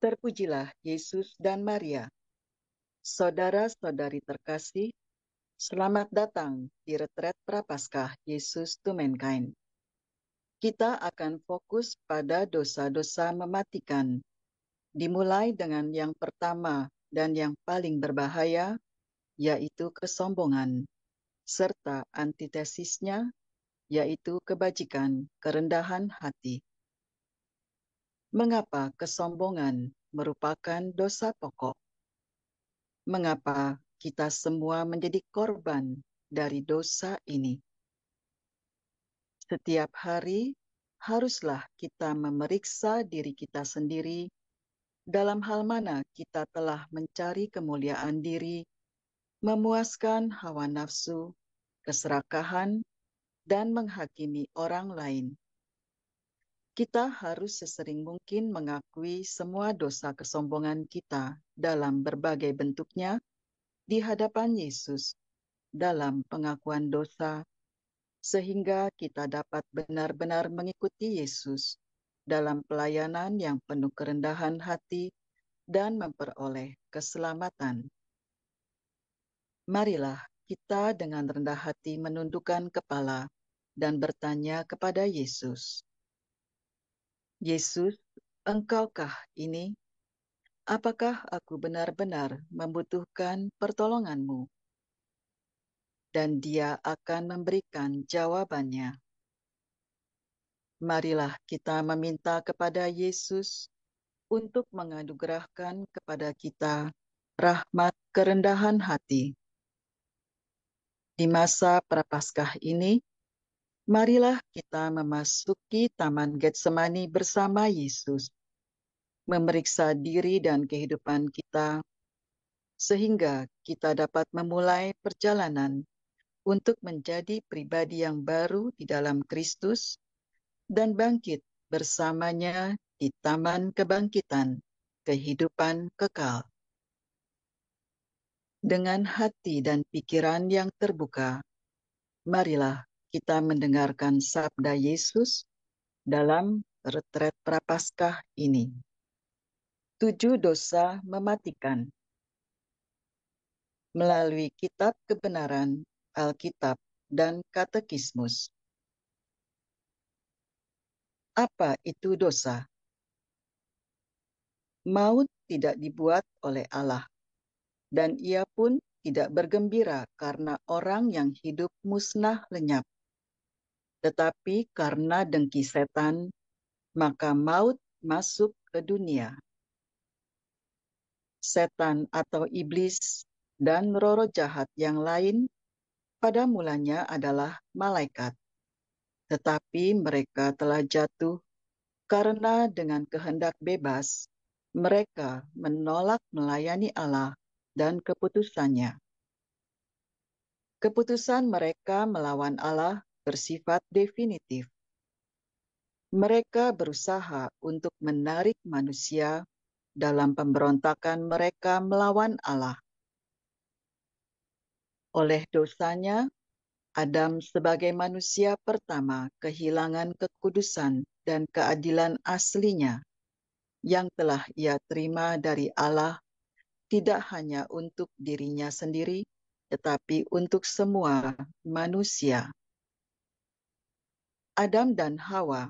Terpujilah Yesus dan Maria. Saudara-saudari terkasih, selamat datang di retret Prapaskah Yesus to Mankind. Kita akan fokus pada dosa-dosa mematikan, dimulai dengan yang pertama dan yang paling berbahaya, yaitu kesombongan, serta antitesisnya, yaitu kebajikan, kerendahan hati. Mengapa kesombongan merupakan dosa pokok? Mengapa kita semua menjadi korban dari dosa ini? Setiap hari haruslah kita memeriksa diri kita sendiri dalam hal mana kita telah mencari kemuliaan diri, memuaskan hawa nafsu, keserakahan, dan menghakimi orang lain. Kita harus sesering mungkin mengakui semua dosa kesombongan kita dalam berbagai bentuknya di hadapan Yesus dalam pengakuan dosa, sehingga kita dapat benar-benar mengikuti Yesus dalam pelayanan yang penuh kerendahan hati dan memperoleh keselamatan. Marilah kita dengan rendah hati menundukkan kepala dan bertanya kepada Yesus. Yesus, Engkaukah ini? Apakah aku benar-benar membutuhkan pertolongan-Mu? Dan Dia akan memberikan jawabannya. Marilah kita meminta kepada Yesus untuk menganugerahkan kepada kita rahmat kerendahan hati. Di masa Prapaskah ini, marilah kita memasuki Taman Getsemani bersama Yesus, memeriksa diri dan kehidupan kita, sehingga kita dapat memulai perjalanan untuk menjadi pribadi yang baru di dalam Kristus dan bangkit bersamanya di Taman Kebangkitan, kehidupan kekal. Dengan hati dan pikiran yang terbuka, marilah kita mendengarkan sabda Yesus dalam retret Prapaskah ini. 7 dosa mematikan. Melalui kitab kebenaran, Alkitab, dan Katekismus. Apa itu dosa? Maut tidak dibuat oleh Allah, dan Ia pun tidak bergembira karena orang yang hidup musnah lenyap. Tetapi karena dengki setan, maka maut masuk ke dunia. Setan atau iblis dan roh-roh jahat yang lain pada mulanya adalah malaikat, tetapi mereka telah jatuh karena dengan kehendak bebas mereka menolak melayani Allah dan keputusannya. Keputusan mereka melawan Allah bersifat definitif. Mereka berusaha untuk menarik manusia dalam pemberontakan mereka melawan Allah. Oleh dosanya, Adam sebagai manusia pertama kehilangan kekudusan dan keadilan aslinya yang telah ia terima dari Allah, tidak hanya untuk dirinya sendiri, tetapi untuk semua manusia. Adam dan Hawa,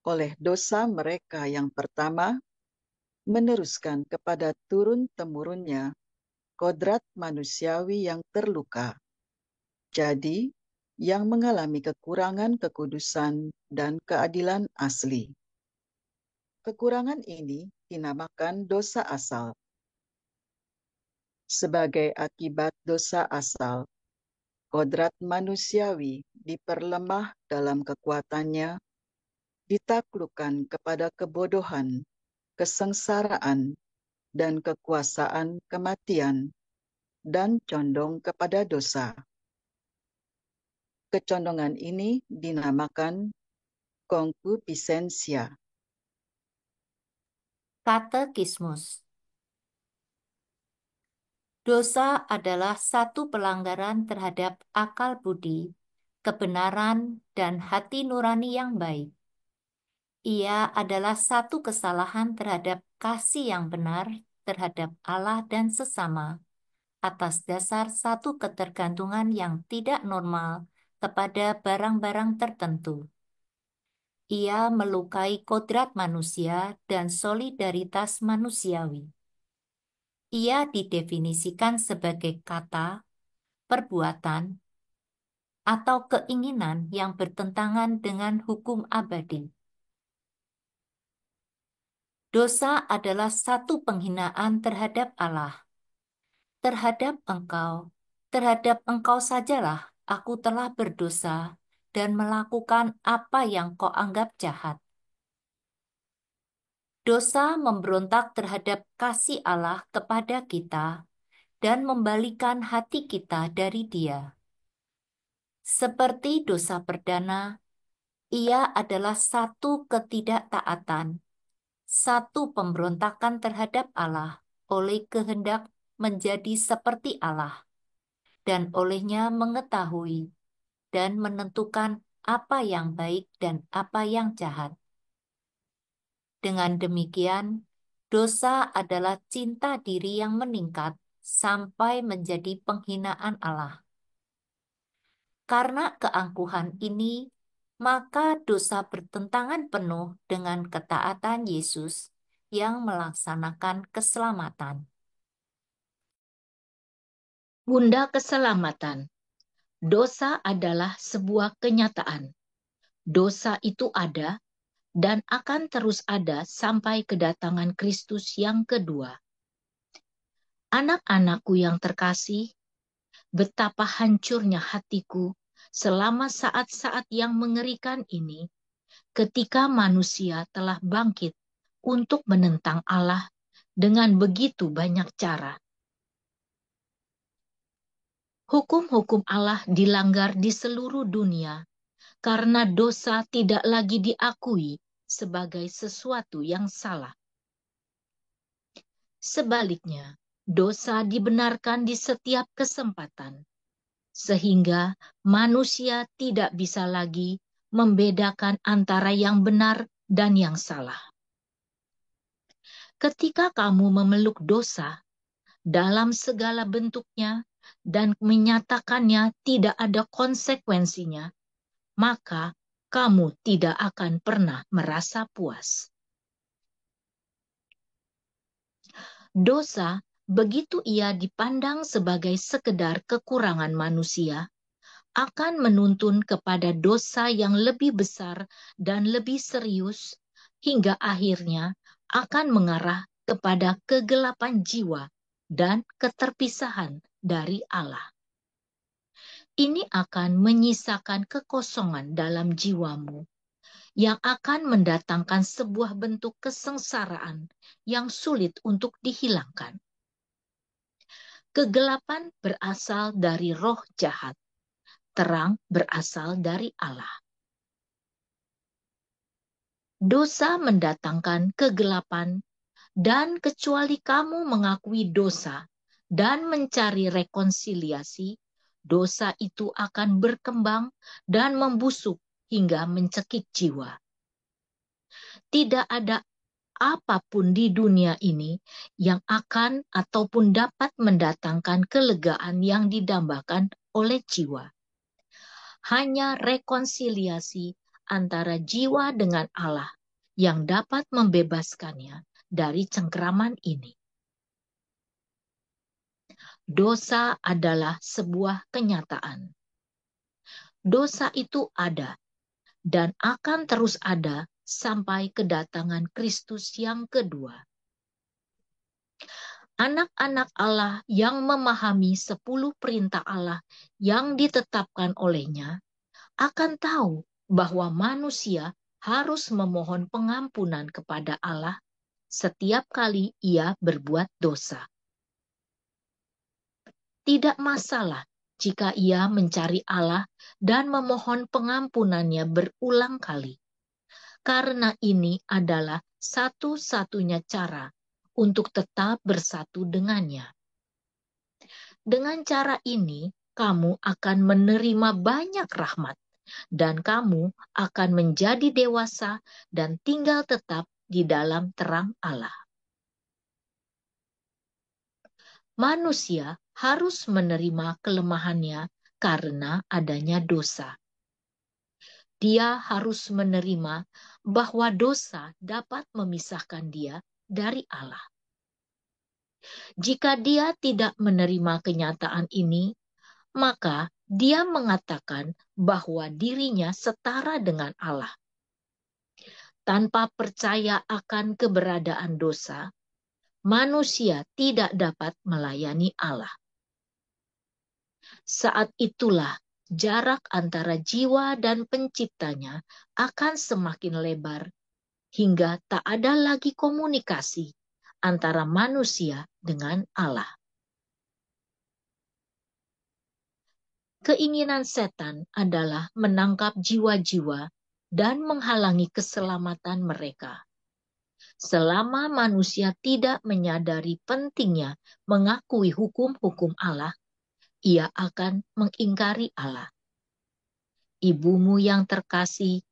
oleh dosa mereka yang pertama, meneruskan kepada turun-temurunnya kodrat manusiawi yang terluka. Jadi, yang mengalami kekurangan kekudusan dan keadilan asli. Kekurangan ini dinamakan dosa asal. Sebagai akibat dosa asal, kodrat manusiawi diperlemah dalam kekuatannya, ditaklukkan kepada kebodohan, kesengsaraan, dan kekuasaan kematian, dan condong kepada dosa. Kecondongan ini dinamakan konkupisensya. Katekismus. Dosa adalah satu pelanggaran terhadap akal budi, kebenaran, dan hati nurani yang baik. Ia adalah satu kesalahan terhadap kasih yang benar terhadap Allah dan sesama, atas dasar satu ketergantungan yang tidak normal kepada barang-barang tertentu. Ia melukai kodrat manusia dan solidaritas manusiawi. Ia didefinisikan sebagai kata, perbuatan, atau keinginan yang bertentangan dengan hukum abadi. Dosa adalah satu penghinaan terhadap Allah. Terhadap engkau sajalah aku telah berdosa dan melakukan apa yang kau anggap jahat. Dosa memberontak terhadap kasih Allah kepada kita dan membalikan hati kita dari Dia. Seperti dosa perdana, ia adalah satu ketidaktaatan, satu pemberontakan terhadap Allah oleh kehendak menjadi seperti Allah, dan olehnya mengetahui dan menentukan apa yang baik dan apa yang jahat. Dengan demikian, dosa adalah cinta diri yang meningkat sampai menjadi penghinaan Allah. Karena keangkuhan ini, maka dosa bertentangan penuh dengan ketaatan Yesus yang melaksanakan keselamatan. Bunda keselamatan. Dosa adalah sebuah kenyataan. Dosa itu ada dan akan terus ada sampai kedatangan Kristus yang kedua. Anak-anakku yang terkasih, betapa hancurnya hatiku selama saat-saat yang mengerikan ini, ketika manusia telah bangkit untuk menentang Allah dengan begitu banyak cara. Hukum-hukum Allah dilanggar di seluruh dunia karena dosa tidak lagi diakui sebagai sesuatu yang salah. Sebaliknya, dosa dibenarkan di setiap kesempatan, sehingga manusia tidak bisa lagi membedakan antara yang benar dan yang salah. Ketika kamu memeluk dosa dalam segala bentuknya dan menyatakannya tidak ada konsekuensinya, maka kamu tidak akan pernah merasa puas. Dosa, begitu ia dipandang sebagai sekedar kekurangan manusia, akan menuntun kepada dosa yang lebih besar dan lebih serius, hingga akhirnya akan mengarah kepada kegelapan jiwa dan keterpisahan dari Allah. Ini akan menyisakan kekosongan dalam jiwamu, yang akan mendatangkan sebuah bentuk kesengsaraan yang sulit untuk dihilangkan. Kegelapan berasal dari roh jahat, terang berasal dari Allah. Dosa mendatangkan kegelapan, dan kecuali kamu mengakui dosa dan mencari rekonsiliasi, dosa itu akan berkembang dan membusuk hingga mencekik jiwa. Tidak ada apapun di dunia ini yang akan ataupun dapat mendatangkan kelegaan yang didambakan oleh jiwa. Hanya rekonsiliasi antara jiwa dengan Allah yang dapat membebaskannya dari cengkraman ini. Dosa adalah sebuah kenyataan. Dosa itu ada dan akan terus ada sampai kedatangan Kristus yang kedua. Anak-anak Allah yang memahami 10 perintah Allah yang ditetapkan olehnya akan tahu bahwa manusia harus memohon pengampunan kepada Allah setiap kali ia berbuat dosa. Tidak masalah jika ia mencari Allah dan memohon pengampunannya berulang kali, karena ini adalah satu-satunya cara untuk tetap bersatu dengannya. Dengan cara ini, kamu akan menerima banyak rahmat dan kamu akan menjadi dewasa dan tinggal tetap di dalam terang Allah. Manusia harus menerima kelemahannya karena adanya dosa. Dia harus menerima bahwa dosa dapat memisahkan dia dari Allah. Jika dia tidak menerima kenyataan ini, maka dia mengatakan bahwa dirinya setara dengan Allah. Tanpa percaya akan keberadaan dosa, manusia tidak dapat melayani Allah. Saat itulah jarak antara jiwa dan penciptanya akan semakin lebar hingga tak ada lagi komunikasi antara manusia dengan Allah. Keinginan setan adalah menangkap jiwa-jiwa dan menghalangi keselamatan mereka. Selama manusia tidak menyadari pentingnya mengakui hukum-hukum Allah, ia akan mengingkari Allah. Ibumu yang terkasih,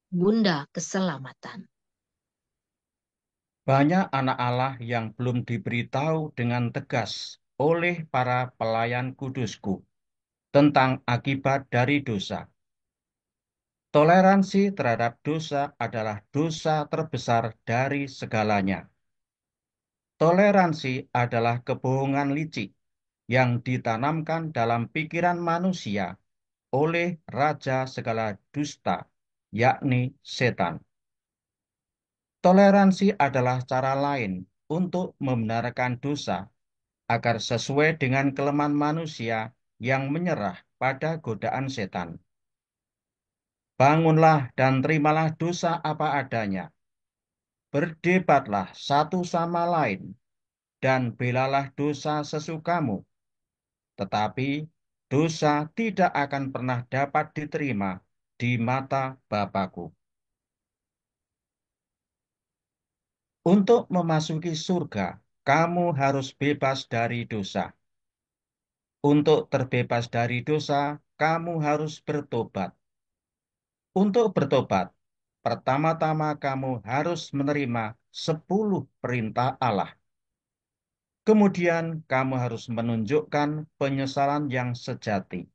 Bunda Keselamatan. Banyak anak Allah yang belum diberitahu dengan tegas oleh para pelayan kudusku tentang akibat dari dosa. Toleransi terhadap dosa adalah dosa terbesar dari segalanya. Toleransi adalah kebohongan licik yang ditanamkan dalam pikiran manusia oleh raja segala dusta, yakni setan. Toleransi adalah cara lain untuk membenarkan dosa agar sesuai dengan kelemahan manusia yang menyerah pada godaan setan. Bangunlah dan terimalah dosa apa adanya. Berdebatlah satu sama lain dan belalah dosa sesukamu. Tetapi dosa tidak akan pernah dapat diterima di mata Bapakku. Untuk memasuki surga, kamu harus bebas dari dosa. Untuk terbebas dari dosa, kamu harus bertobat. Untuk bertobat, pertama-tama kamu harus menerima 10 perintah Allah. Kemudian kamu harus menunjukkan penyesalan yang sejati.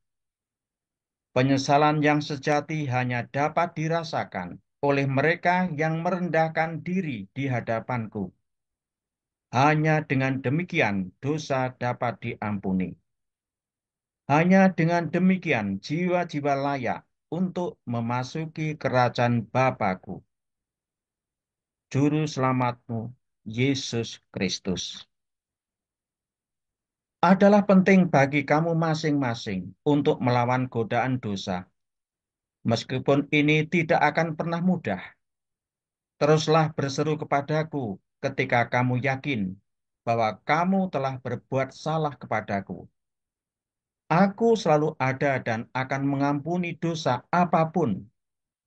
Penyesalan yang sejati hanya dapat dirasakan oleh mereka yang merendahkan diri di hadapanku. Hanya dengan demikian dosa dapat diampuni. Hanya dengan demikian jiwa-jiwa layak untuk memasuki kerajaan Bapakku. Juru selamatmu, Yesus Kristus. Adalah penting bagi kamu masing-masing untuk melawan godaan dosa. Meskipun ini tidak akan pernah mudah. Teruslah berseru kepadaku ketika kamu yakin bahwa kamu telah berbuat salah kepadaku. Aku selalu ada dan akan mengampuni dosa apapun,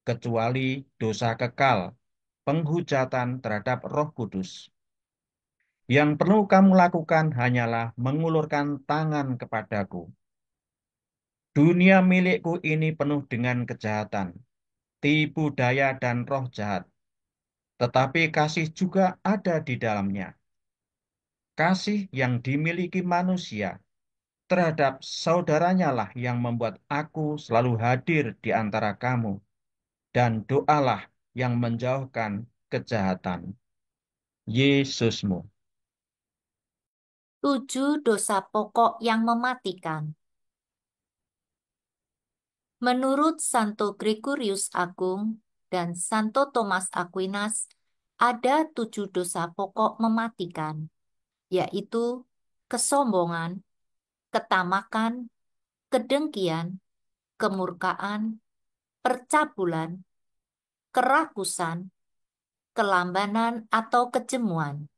kecuali dosa kekal, penghujatan terhadap Roh Kudus. Yang perlu kamu lakukan hanyalah mengulurkan tangan kepadaku. Dunia milikku ini penuh dengan kejahatan, tipu daya dan roh jahat. Tetapi kasih juga ada di dalamnya. Kasih yang dimiliki manusia terhadap saudaranya lah yang membuat aku selalu hadir di antara kamu. Dan doalah yang menjauhkan kejahatan. Yesusmu. 7 dosa pokok yang mematikan. Menurut Santo Gregorius Agung dan Santo Thomas Aquinas, ada 7 dosa pokok mematikan, yaitu kesombongan, ketamakan, kedengkian, kemurkaan, percabulan, kerakusan, kelambanan atau kejemuan.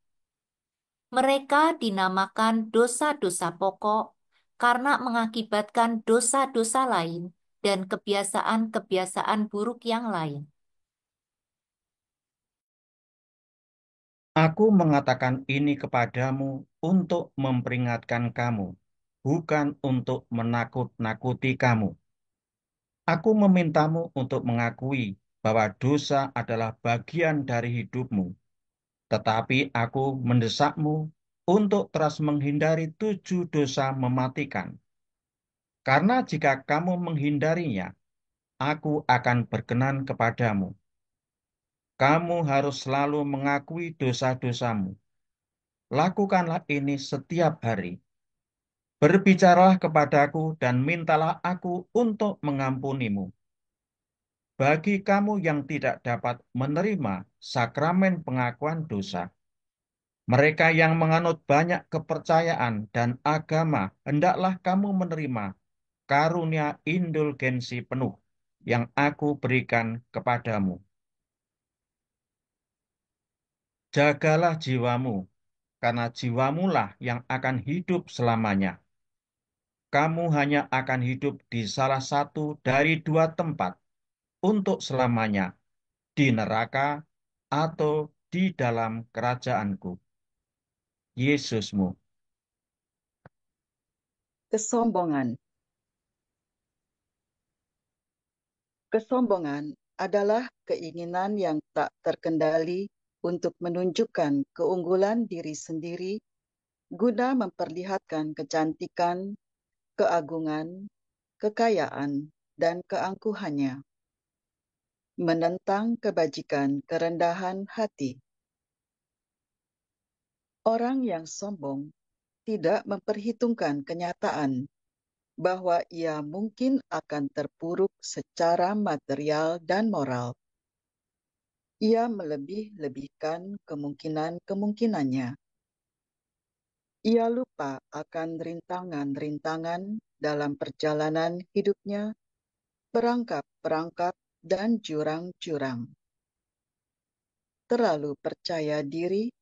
Mereka dinamakan dosa-dosa pokok karena mengakibatkan dosa-dosa lain dan kebiasaan-kebiasaan buruk yang lain. Aku mengatakan ini kepadamu untuk memperingatkan kamu, bukan untuk menakut-nakuti kamu. Aku memintamu untuk mengakui bahwa dosa adalah bagian dari hidupmu, tetapi aku mendesakmu untuk terus menghindari 7 dosa mematikan. Karena jika kamu menghindarinya, aku akan berkenan kepadamu. Kamu harus selalu mengakui dosa-dosamu. Lakukanlah ini setiap hari. Berbicaralah kepadaku dan mintalah aku untuk mengampunimu. Bagi kamu yang tidak dapat menerima sakramen pengakuan dosa, mereka yang menganut banyak kepercayaan dan agama, hendaklah kamu menerima karunia indulgensi penuh yang aku berikan kepadamu. Jagalah jiwamu, karena jiwamulah yang akan hidup selamanya. Kamu hanya akan hidup di salah satu dari 2 tempat untuk selamanya, di neraka atau di dalam kerajaanku. Yesusmu. Kesombongan. Kesombongan adalah keinginan yang tak terkendali untuk menunjukkan keunggulan diri sendiri guna memperlihatkan kecantikan, keagungan, kekayaan, dan keangkuhannya. Menentang kebajikan kerendahan hati. Orang yang sombong tidak memperhitungkan kenyataan bahwa ia mungkin akan terpuruk secara material dan moral. Ia melebih-lebihkan kemungkinan-kemungkinannya. Ia lupa akan rintangan-rintangan dalam perjalanan hidupnya, perangkap-perangkap, dan jurang-jurang. Terlalu percaya diri,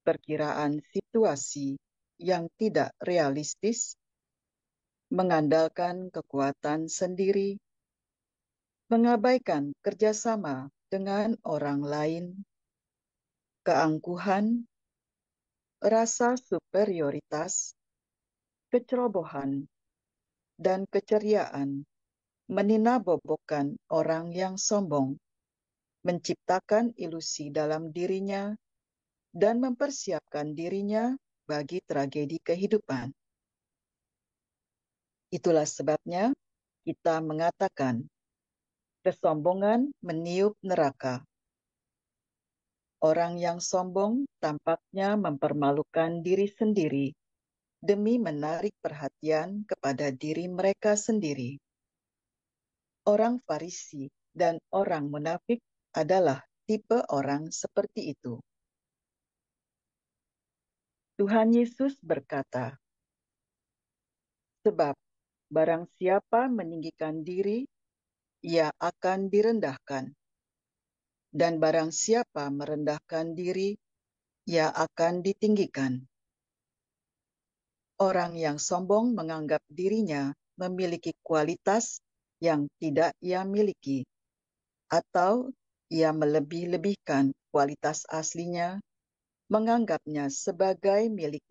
perkiraan situasi yang tidak realistis, mengandalkan kekuatan sendiri, mengabaikan kerjasama dengan orang lain, keangkuhan, rasa superioritas, kecerobohan, dan keceriaan meninabobokan orang yang sombong, menciptakan ilusi dalam dirinya, dan mempersiapkan dirinya bagi tragedi kehidupan. Itulah sebabnya kita mengatakan, kesombongan meniup neraka. Orang yang sombong tampaknya mempermalukan diri sendiri demi menarik perhatian kepada diri mereka sendiri. Orang Farisi dan orang munafik adalah tipe orang seperti itu. Tuhan Yesus berkata, sebab barang siapa meninggikan diri, ia akan direndahkan. Dan barang siapa merendahkan diri, ia akan ditinggikan. Orang yang sombong menganggap dirinya memiliki kualitas yang tidak ia miliki, atau ia melebih-lebihkan kualitas aslinya, menganggapnya sebagai milik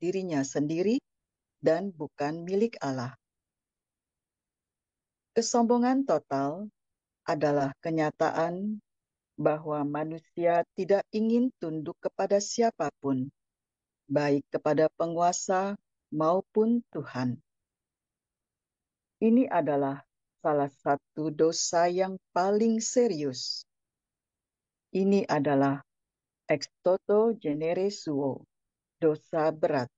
dirinya sendiri dan bukan milik Allah. Kesombongan total adalah kenyataan bahwa manusia tidak ingin tunduk kepada siapapun, baik kepada penguasa maupun Tuhan. Ini adalah salah satu dosa yang paling serius. Ini adalah ex toto genere suo, dosa berat.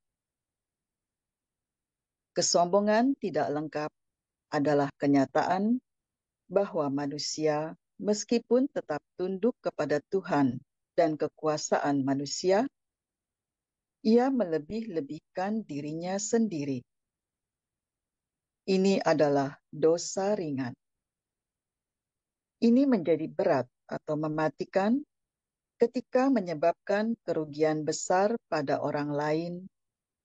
Kesombongan tidak lengkap adalah kenyataan bahwa manusia, meskipun tetap tunduk kepada Tuhan dan kekuasaan manusia, ia melebih-lebihkan dirinya sendiri. Ini adalah dosa ringan. Ini menjadi berat atau mematikan ketika menyebabkan kerugian besar pada orang lain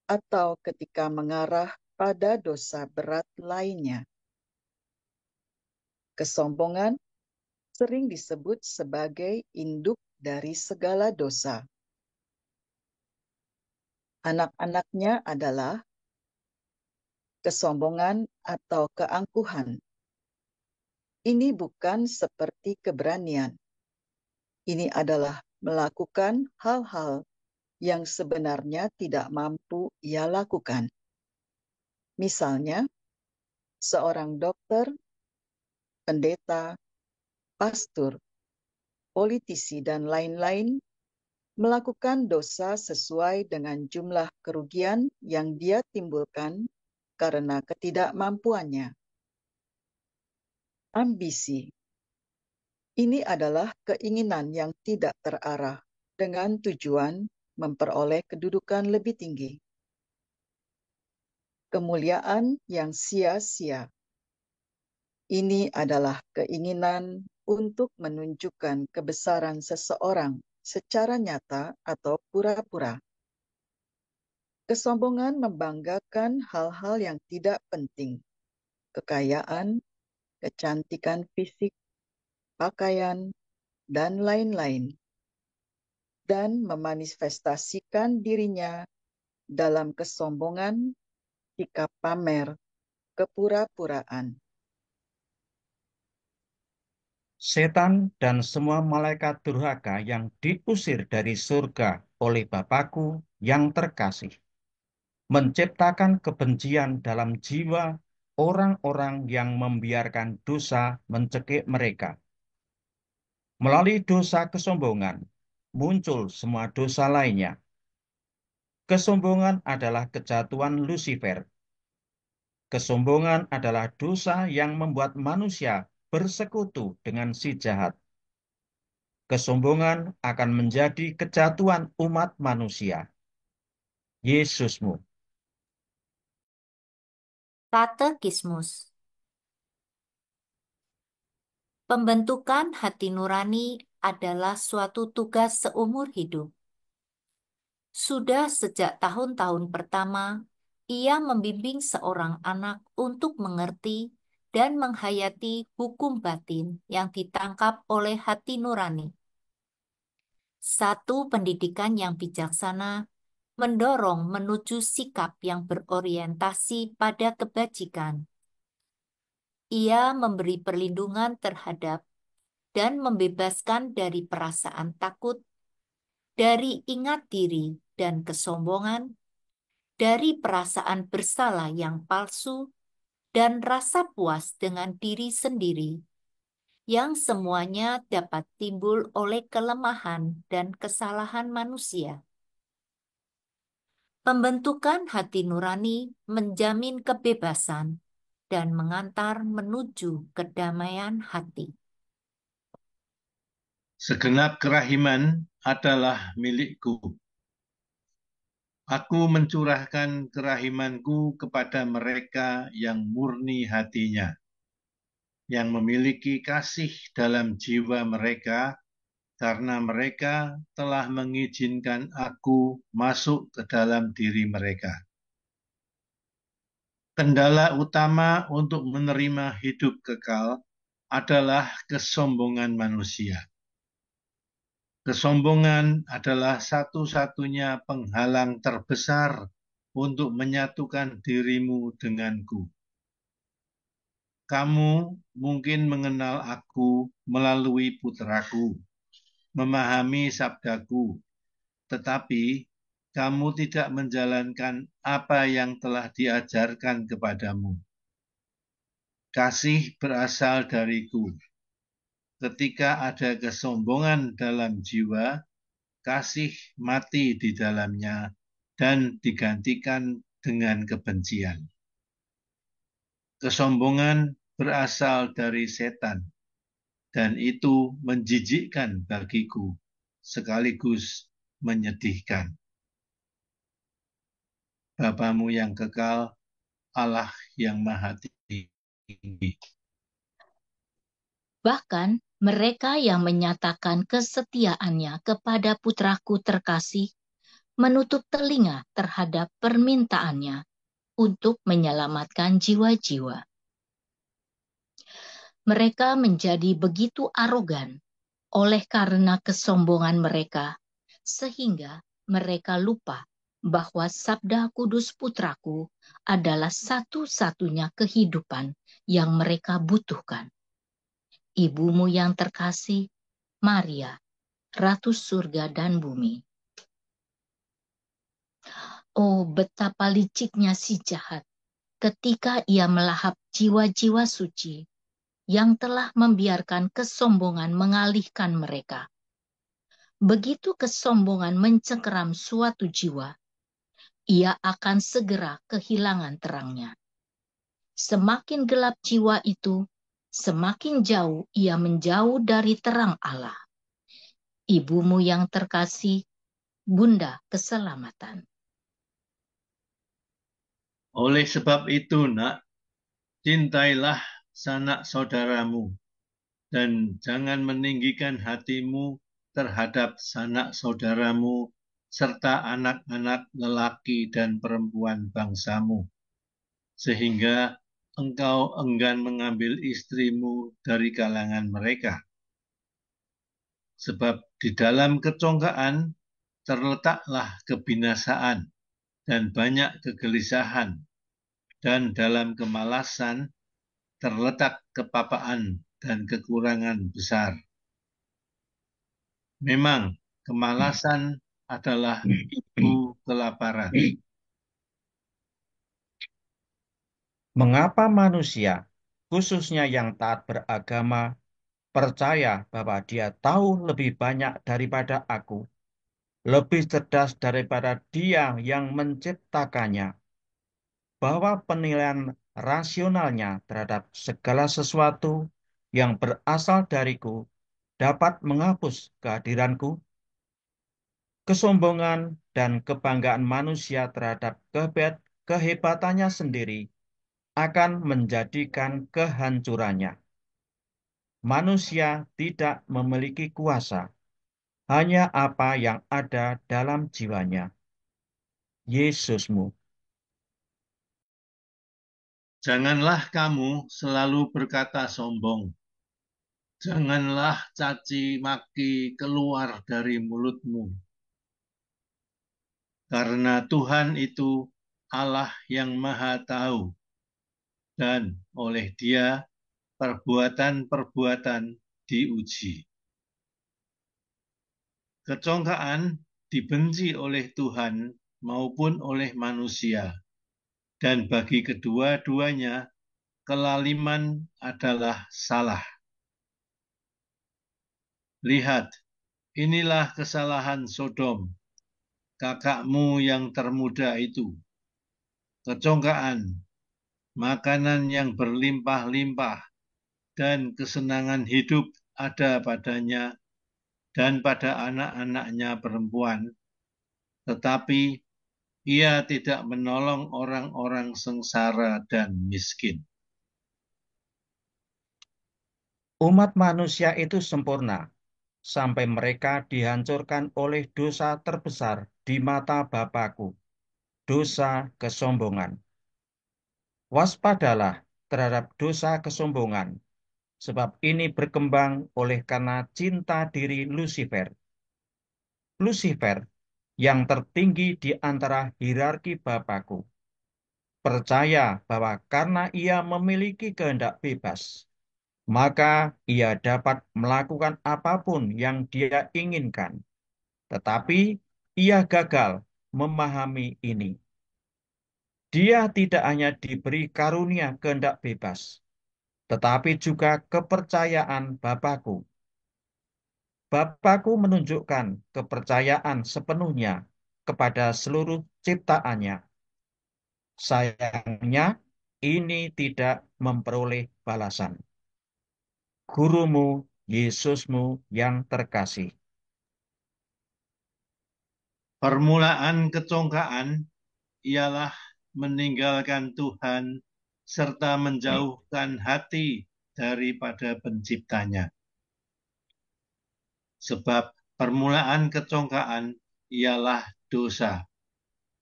atau ketika mengarah pada dosa berat lainnya. Kesombongan sering disebut sebagai induk dari segala dosa. Anak-anaknya adalah kesombongan atau keangkuhan, ini bukan seperti keberanian. Ini adalah melakukan hal-hal yang sebenarnya tidak mampu ia lakukan. Misalnya, seorang dokter, pendeta, pastor, politisi, dan lain-lain melakukan dosa sesuai dengan jumlah kerugian yang dia timbulkan karena ketidakmampuannya. Ambisi. Ini adalah keinginan yang tidak terarah dengan tujuan memperoleh kedudukan lebih tinggi. Kemuliaan yang sia-sia. Ini adalah keinginan untuk menunjukkan kebesaran seseorang secara nyata atau pura-pura. Kesombongan membanggakan hal-hal yang tidak penting, kekayaan, kecantikan fisik, pakaian, dan lain-lain, dan memanifestasikan dirinya dalam kesombongan, sikap pamer, kepura-puraan. Setan dan semua malaikat durhaka yang diusir dari surga oleh Bapakku yang terkasih menciptakan kebencian dalam jiwa orang-orang yang membiarkan dosa mencekik mereka. Melalui dosa kesombongan, muncul semua dosa lainnya. Kesombongan adalah kejatuhan Lucifer. Kesombongan adalah dosa yang membuat manusia bersekutu dengan si jahat. Kesombongan akan menjadi kejatuhan umat manusia. Yesusmu. Katekismus. Pembentukan hati nurani adalah suatu tugas seumur hidup. Sudah sejak tahun-tahun pertama, ia membimbing seorang anak untuk mengerti dan menghayati hukum batin yang ditangkap oleh hati nurani. Satu pendidikan yang bijaksana mendorong menuju sikap yang berorientasi pada kebajikan. Ia memberi perlindungan terhadap dan membebaskan dari perasaan takut, dari ingat diri dan kesombongan, dari perasaan bersalah yang palsu, dan rasa puas dengan diri sendiri, yang semuanya dapat timbul oleh kelemahan dan kesalahan manusia. Pembentukan hati nurani menjamin kebebasan dan mengantar menuju kedamaian hati. Segenap kerahiman adalah milikku. Aku mencurahkan kerahimanku kepada mereka yang murni hatinya, yang memiliki kasih dalam jiwa mereka, karena mereka telah mengizinkan aku masuk ke dalam diri mereka. Kendala utama untuk menerima hidup kekal adalah kesombongan manusia. Kesombongan adalah satu-satunya penghalang terbesar untuk menyatukan dirimu denganku. Kamu mungkin mengenal aku melalui putraku, memahami sabdaku, tetapi kamu tidak menjalankan apa yang telah diajarkan kepadamu. Kasih berasal dariku. Ketika ada kesombongan dalam jiwa, kasih mati di dalamnya dan digantikan dengan kebencian. Kesombongan berasal dari setan, dan itu menjijikkan bagiku, sekaligus menyedihkan. Bapamu yang kekal, Allah yang Maha Tinggi. Bahkan mereka yang menyatakan kesetiaannya kepada putraku terkasih menutup telinga terhadap permintaannya untuk menyelamatkan jiwa-jiwa. Mereka menjadi begitu arogan oleh karena kesombongan mereka, sehingga mereka lupa bahwa sabda kudus putraku adalah satu-satunya kehidupan yang mereka butuhkan. ibumu yang terkasih, Maria, Ratu Surga dan Bumi. Oh, betapa liciknya si jahat ketika ia melahap jiwa-jiwa suci yang telah membiarkan kesombongan mengalihkan mereka. Begitu kesombongan mencengkeram suatu jiwa, ia akan segera kehilangan terangnya. Semakin gelap jiwa itu, semakin jauh ia menjauh dari terang Allah. Ibumu yang terkasih, Bunda Keselamatan. Oleh sebab itu, nak, cintailah sanak saudaramu, dan jangan meninggikan hatimu terhadap sanak saudaramu serta anak-anak lelaki dan perempuan bangsamu, sehingga engkau enggan mengambil istrimu dari kalangan mereka. Sebab di dalam kecongkaan terletaklah kebinasaan dan banyak kegelisahan, dan dalam kemalasan terletak kepapaan dan kekurangan besar. Memang kemalasan adalah ibu kelaparan. Mengapa manusia, khususnya yang taat beragama, percaya bahwa dia tahu lebih banyak daripada aku, lebih cerdas daripada Dia yang menciptakannya, bahwa penilaian rasionalnya terhadap segala sesuatu yang berasal dariku dapat menghapus kehadiranku? Kesombongan dan kebanggaan manusia terhadap kehebatannya sendiri akan menjadikan kehancurannya. Manusia tidak memiliki kuasa, hanya apa yang ada dalam jiwanya. Yesusmu. Janganlah kamu selalu berkata sombong. Janganlah caci maki keluar dari mulutmu. Karena Tuhan itu Allah yang Maha Tahu, dan oleh Dia perbuatan-perbuatan diuji. Kecongkaan dibenci oleh Tuhan maupun oleh manusia, dan bagi kedua-duanya kelaliman adalah salah. Lihat, inilah kesalahan Sodom, kakakmu yang termuda itu. Kecongkaan, makanan yang berlimpah-limpah, dan kesenangan hidup ada padanya dan pada anak-anaknya perempuan, tetapi ia tidak menolong orang-orang sengsara dan miskin. Umat manusia itu sempurna, sampai mereka dihancurkan oleh dosa terbesar di mata Bapa-Ku, dosa kesombongan. Waspadalah terhadap dosa kesombongan, sebab ini berkembang oleh karena cinta diri Lucifer. Lucifer yang tertinggi di antara hierarki Bapa-Ku, percaya bahwa karena ia memiliki kehendak bebas, maka ia dapat melakukan apapun yang dia inginkan. Tetapi ia gagal memahami ini. Dia tidak hanya diberi karunia kehendak bebas, tetapi juga kepercayaan Bapa-Ku. Bapa-Ku menunjukkan kepercayaan sepenuhnya kepada seluruh ciptaannya. Sayangnya, ini tidak memperoleh balasan. Gurumu, Yesusmu yang terkasih. Permulaan kecongkaan ialah meninggalkan Tuhan serta menjauhkan hati daripada penciptanya. Sebab permulaan kecongkaan ialah dosa,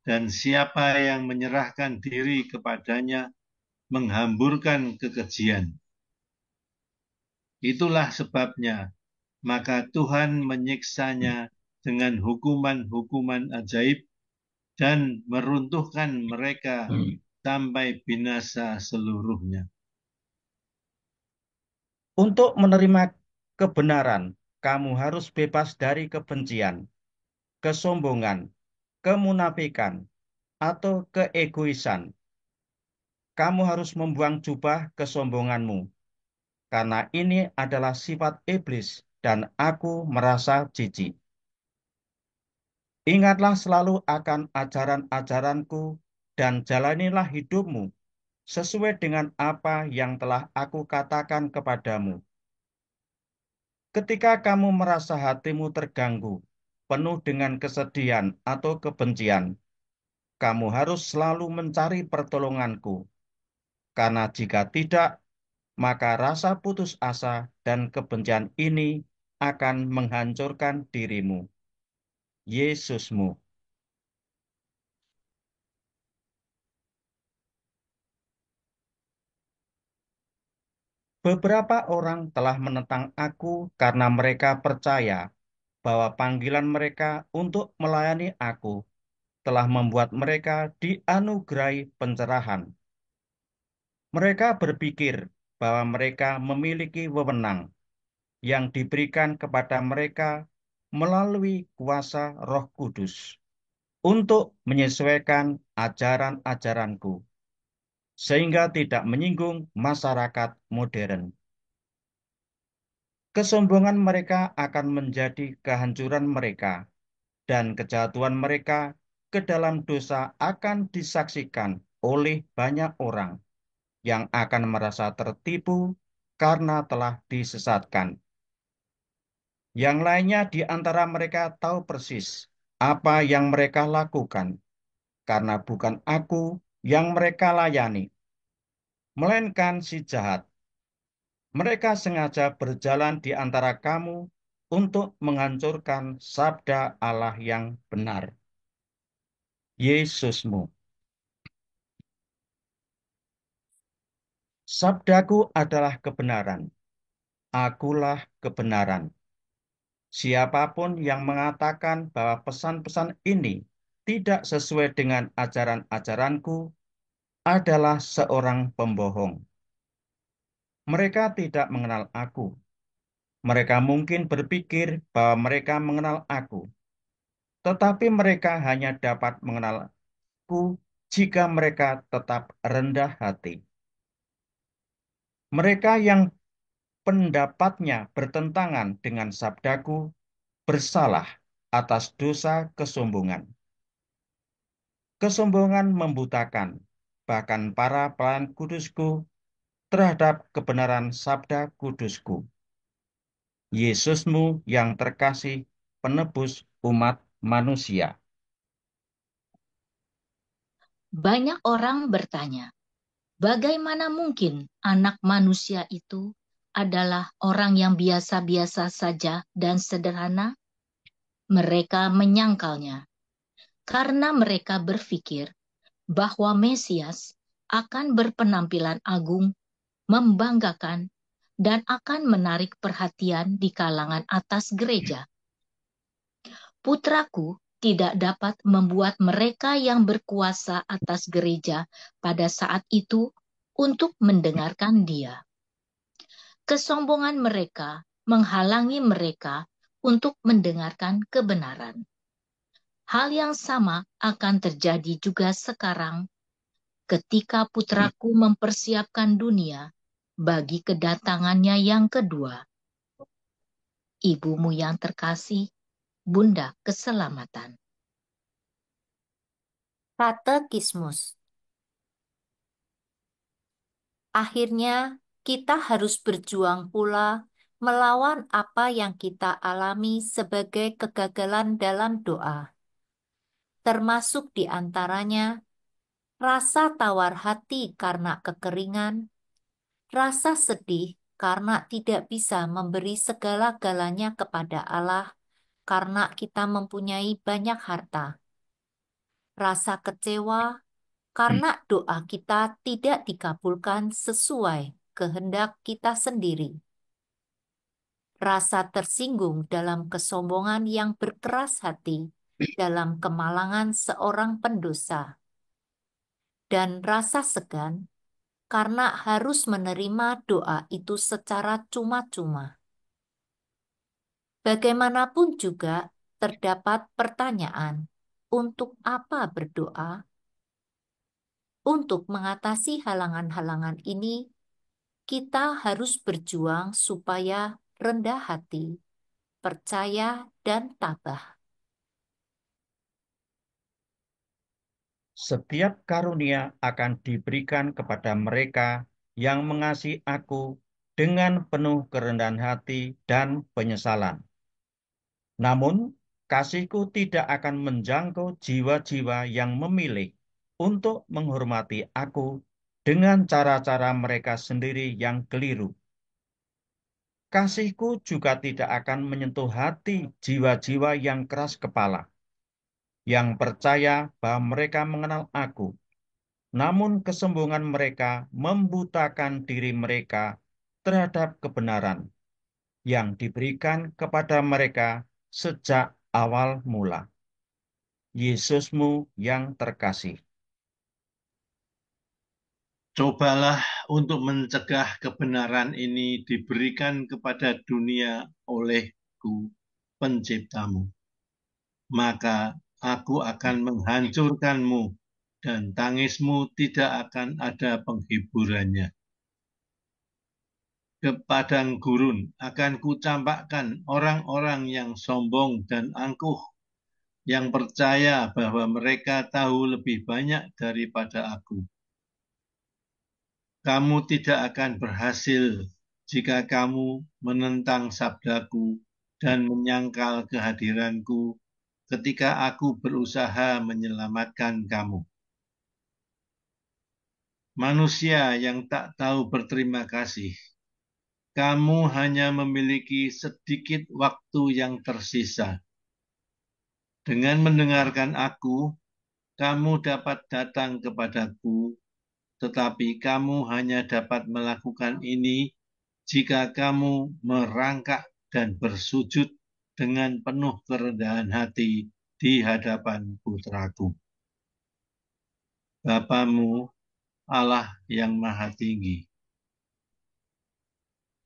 dan siapa yang menyerahkan diri kepadanya menghamburkan kekejian. Itulah sebabnya, maka Tuhan menyiksanya dengan hukuman-hukuman ajaib dan meruntuhkan mereka sampai binasa seluruhnya. Untuk menerima kebenaran, kamu harus bebas dari kebencian, kesombongan, kemunafikan, atau keegoisan. Kamu harus membuang jubah kesombonganmu, karena ini adalah sifat iblis dan aku merasa jijik. Ingatlah selalu akan ajaran-ajaranku dan jalanilah hidupmu sesuai dengan apa yang telah aku katakan kepadamu. Ketika kamu merasa hatimu terganggu, penuh dengan kesedihan atau kebencian, kamu harus selalu mencari pertolonganku. Karena jika tidak, maka rasa putus asa dan kebencian ini akan menghancurkan dirimu. Yesusmu. Beberapa orang telah menentang aku karena mereka percaya bahwa panggilan mereka untuk melayani aku telah membuat mereka dianugerahi pencerahan. Mereka berpikir bahwa mereka memiliki wewenang yang diberikan kepada mereka melalui kuasa Roh Kudus untuk menyesuaikan ajaran-ajaranku, sehingga tidak menyinggung masyarakat modern. Kesombongan mereka akan menjadi kehancuran mereka, dan kejatuhan mereka ke dalam dosa akan disaksikan oleh banyak orang yang akan merasa tertipu karena telah disesatkan. Yang lainnya di antara mereka tahu persis apa yang mereka lakukan, karena bukan aku yang mereka layani, melainkan si jahat. Mereka sengaja berjalan di antara kamu untuk menghancurkan sabda Allah yang benar. Yesusmu. Sabdaku adalah kebenaran. Akulah kebenaran. Siapapun yang mengatakan bahwa pesan-pesan ini tidak sesuai dengan ajaran-ajaranku adalah seorang pembohong. Mereka tidak mengenal aku. Mereka mungkin berpikir bahwa mereka mengenal aku, tetapi mereka hanya dapat mengenalku jika mereka tetap rendah hati. Mereka yang pendapatnya bertentangan dengan sabdaku bersalah atas dosa kesombongan. Kesombongan membutakan, bahkan para pelayan kudusku terhadap kebenaran sabda kudusku. Yesusmu yang terkasih, penebus umat manusia. Banyak orang bertanya, bagaimana mungkin anak manusia itu adalah orang yang biasa-biasa saja dan sederhana? Mereka menyangkalnya karena mereka berpikir bahwa Mesias akan berpenampilan agung, membanggakan, dan akan menarik perhatian di kalangan atas gereja. Putraku tidak dapat membuat mereka yang berkuasa atas gereja pada saat itu untuk mendengarkan dia. Kesombongan mereka menghalangi mereka untuk mendengarkan kebenaran. Hal yang sama akan terjadi juga sekarang ketika putraku mempersiapkan dunia bagi kedatangannya yang kedua. Ibumu yang terkasih, Bunda Keselamatan. Katekismus. Akhirnya, kita harus berjuang pula melawan apa yang kita alami sebagai kegagalan dalam doa. Termasuk di antaranya rasa tawar hati karena kekeringan, rasa sedih karena tidak bisa memberi segala-galanya kepada Allah karena kita mempunyai banyak harta, rasa kecewa karena doa kita tidak dikabulkan sesuai kehendak kita sendiri. Rasa tersinggung dalam kesombongan yang berkeras hati dalam kemalangan seorang pendosa. Dan rasa segan karena harus menerima doa itu secara cuma-cuma. Bagaimanapun juga terdapat pertanyaan, untuk apa berdoa? Untuk mengatasi halangan-halangan ini, kita harus berjuang supaya rendah hati, percaya, dan tabah. Setiap karunia akan diberikan kepada mereka yang mengasihi aku dengan penuh kerendahan hati dan penyesalan. Namun, kasihku tidak akan menjangkau jiwa-jiwa yang memilih untuk menghormati aku dengan cara-cara mereka sendiri yang keliru. Kasihku juga tidak akan menyentuh hati jiwa-jiwa yang keras kepala, yang percaya bahwa mereka mengenal aku. Namun kesombongan mereka membutakan diri mereka terhadap kebenaran yang diberikan kepada mereka sejak awal mula. Yesusmu yang terkasih. Cobalah untuk mencegah kebenaran ini diberikan kepada dunia olehku, penciptamu. Maka aku akan menghancurkanmu dan tangismu tidak akan ada penghiburannya. Ke padang gurun akan kucampakkan orang-orang yang sombong dan angkuh, yang percaya bahwa mereka tahu lebih banyak daripada aku. Kamu tidak akan berhasil jika kamu menentang sabdaku dan menyangkal kehadiranku ketika aku berusaha menyelamatkan kamu. Manusia yang tak tahu berterima kasih, kamu hanya memiliki sedikit waktu yang tersisa. Dengan mendengarkan aku, kamu dapat datang kepadaku, tetapi kamu hanya dapat melakukan ini jika kamu merangkak dan bersujud dengan penuh kerendahan hati di hadapan putraku. Bapamu, Allah yang Maha Tinggi.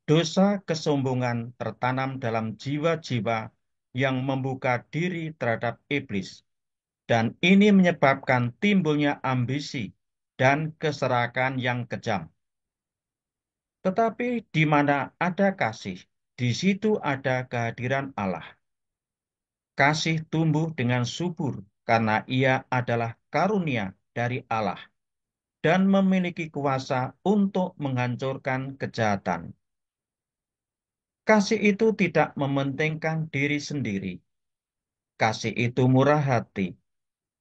Dosa kesombongan tertanam dalam jiwa-jiwa yang membuka diri terhadap iblis, dan ini menyebabkan timbulnya ambisi dan keserakahan yang kejam. Tetapi di mana ada kasih, di situ ada kehadiran Allah. Kasih tumbuh dengan subur karena ia adalah karunia dari Allah dan memiliki kuasa untuk menghancurkan kejahatan. Kasih itu tidak mementingkan diri sendiri. Kasih itu murah hati,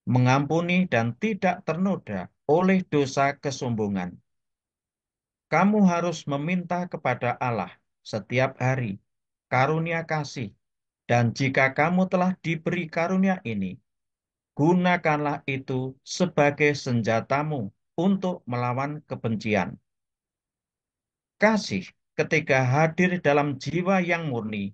mengampuni dan tidak ternoda oleh dosa kesombongan. Kamu harus meminta kepada Allah setiap hari karunia kasih, dan jika kamu telah diberi karunia ini, gunakanlah itu sebagai senjatamu untuk melawan kebencian. Kasih ketika hadir dalam jiwa yang murni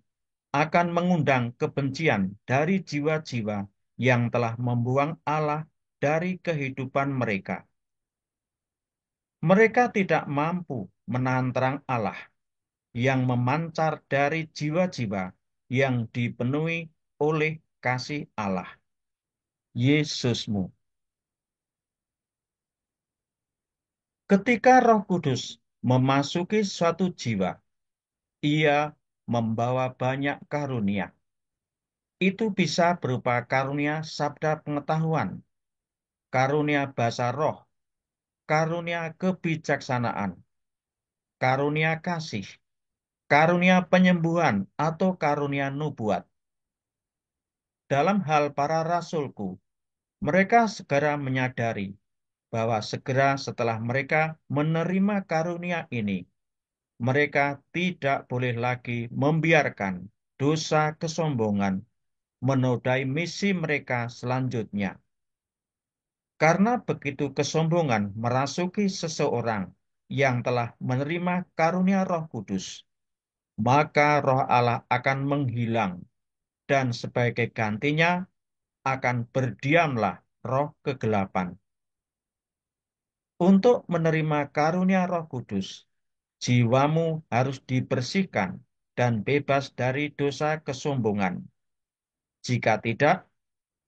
akan mengundang kebencian dari jiwa-jiwa yang telah membuang Allah dari kehidupan mereka. Mereka tidak mampu menahan terang Allah yang memancar dari jiwa-jiwa yang dipenuhi oleh kasih Allah. Yesusmu. Ketika Roh Kudus memasuki suatu jiwa, ia membawa banyak karunia. Itu bisa berupa karunia sabda pengetahuan, karunia bahasa roh, karunia kebijaksanaan, karunia kasih, karunia penyembuhan atau karunia nubuat. Dalam hal para rasulku, mereka segera menyadari bahwa segera setelah mereka menerima karunia ini, mereka tidak boleh lagi membiarkan dosa kesombongan menodai misi mereka selanjutnya. Karena begitu kesombongan merasuki seseorang yang telah menerima karunia Roh Kudus, maka Roh Allah akan menghilang dan sebagai gantinya akan berdiamlah roh kegelapan. Untuk menerima karunia Roh Kudus, jiwamu harus dibersihkan dan bebas dari dosa kesombongan. Jika tidak,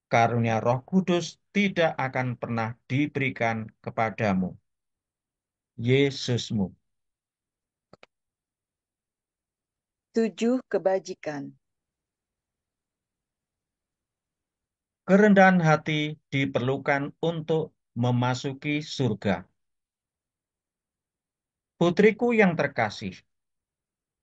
karunia Roh Kudus tidak akan pernah diberikan kepadamu. Yesusmu. 7 kebajikan. Kerendahan hati diperlukan untuk memasuki surga. Putriku yang terkasih,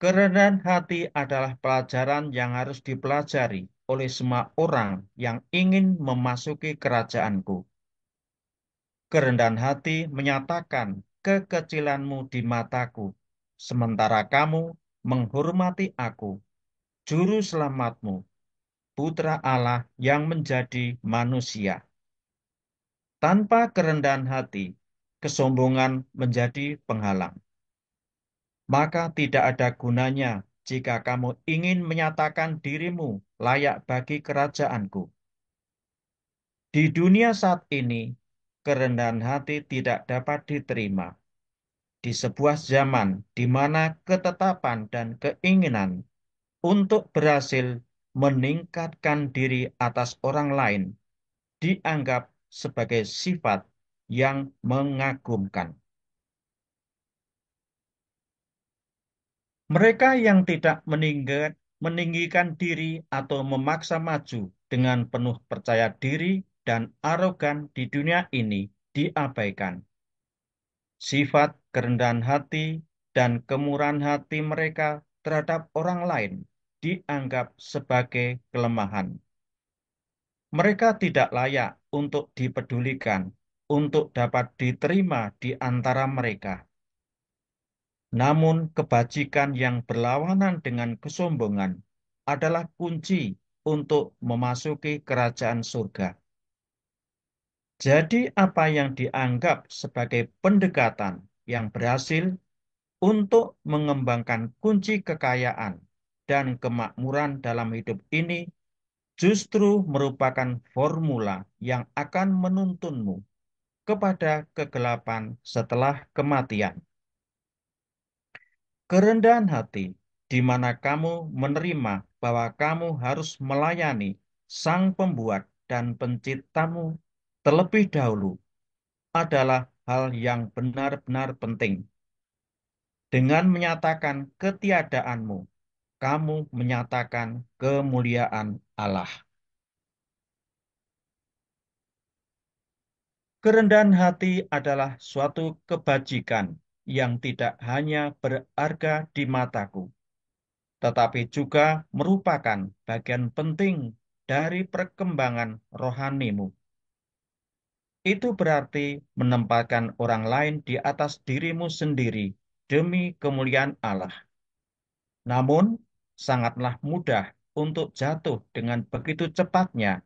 kerendahan hati adalah pelajaran yang harus dipelajari oleh semua orang yang ingin memasuki kerajaanku. Kerendahan hati menyatakan kekecilanmu di mataku, sementara kamu menghormati aku, Juru Selamatmu, Putra Allah yang menjadi manusia. Tanpa kerendahan hati, kesombongan menjadi penghalang. Maka tidak ada gunanya jika kamu ingin menyatakan dirimu layak bagi kerajaanku. Di dunia saat ini, kerendahan hati tidak dapat diterima. Di sebuah zaman di mana ketetapan dan keinginan untuk berhasil meningkatkan diri atas orang lain dianggap sebagai sifat yang mengagumkan. Mereka yang tidak meninggikan diri atau memaksa maju dengan penuh percaya diri dan arogan di dunia ini diabaikan. Sifat kerendahan hati dan kemurahan hati mereka terhadap orang lain dianggap sebagai kelemahan. Mereka tidak layak untuk dipedulikan, untuk dapat diterima di antara mereka. Namun kebajikan yang berlawanan dengan kesombongan adalah kunci untuk memasuki kerajaan surga. Jadi apa yang dianggap sebagai pendekatan yang berhasil untuk mengembangkan kunci kekayaan dan kemakmuran dalam hidup ini justru merupakan formula yang akan menuntunmu kepada kegelapan setelah kematian. Kerendahan hati, di mana kamu menerima bahwa kamu harus melayani Sang Pembuat dan Penciptamu terlebih dahulu, adalah hal yang benar-benar penting. Dengan menyatakan ketiadaanmu, kamu menyatakan kemuliaan Allah. Kerendahan hati adalah suatu kebajikan yang tidak hanya berharga di mataku, tetapi juga merupakan bagian penting dari perkembangan rohanimu. Itu berarti menempatkan orang lain di atas dirimu sendiri demi kemuliaan Allah. Namun, sangatlah mudah untuk jatuh dengan begitu cepatnya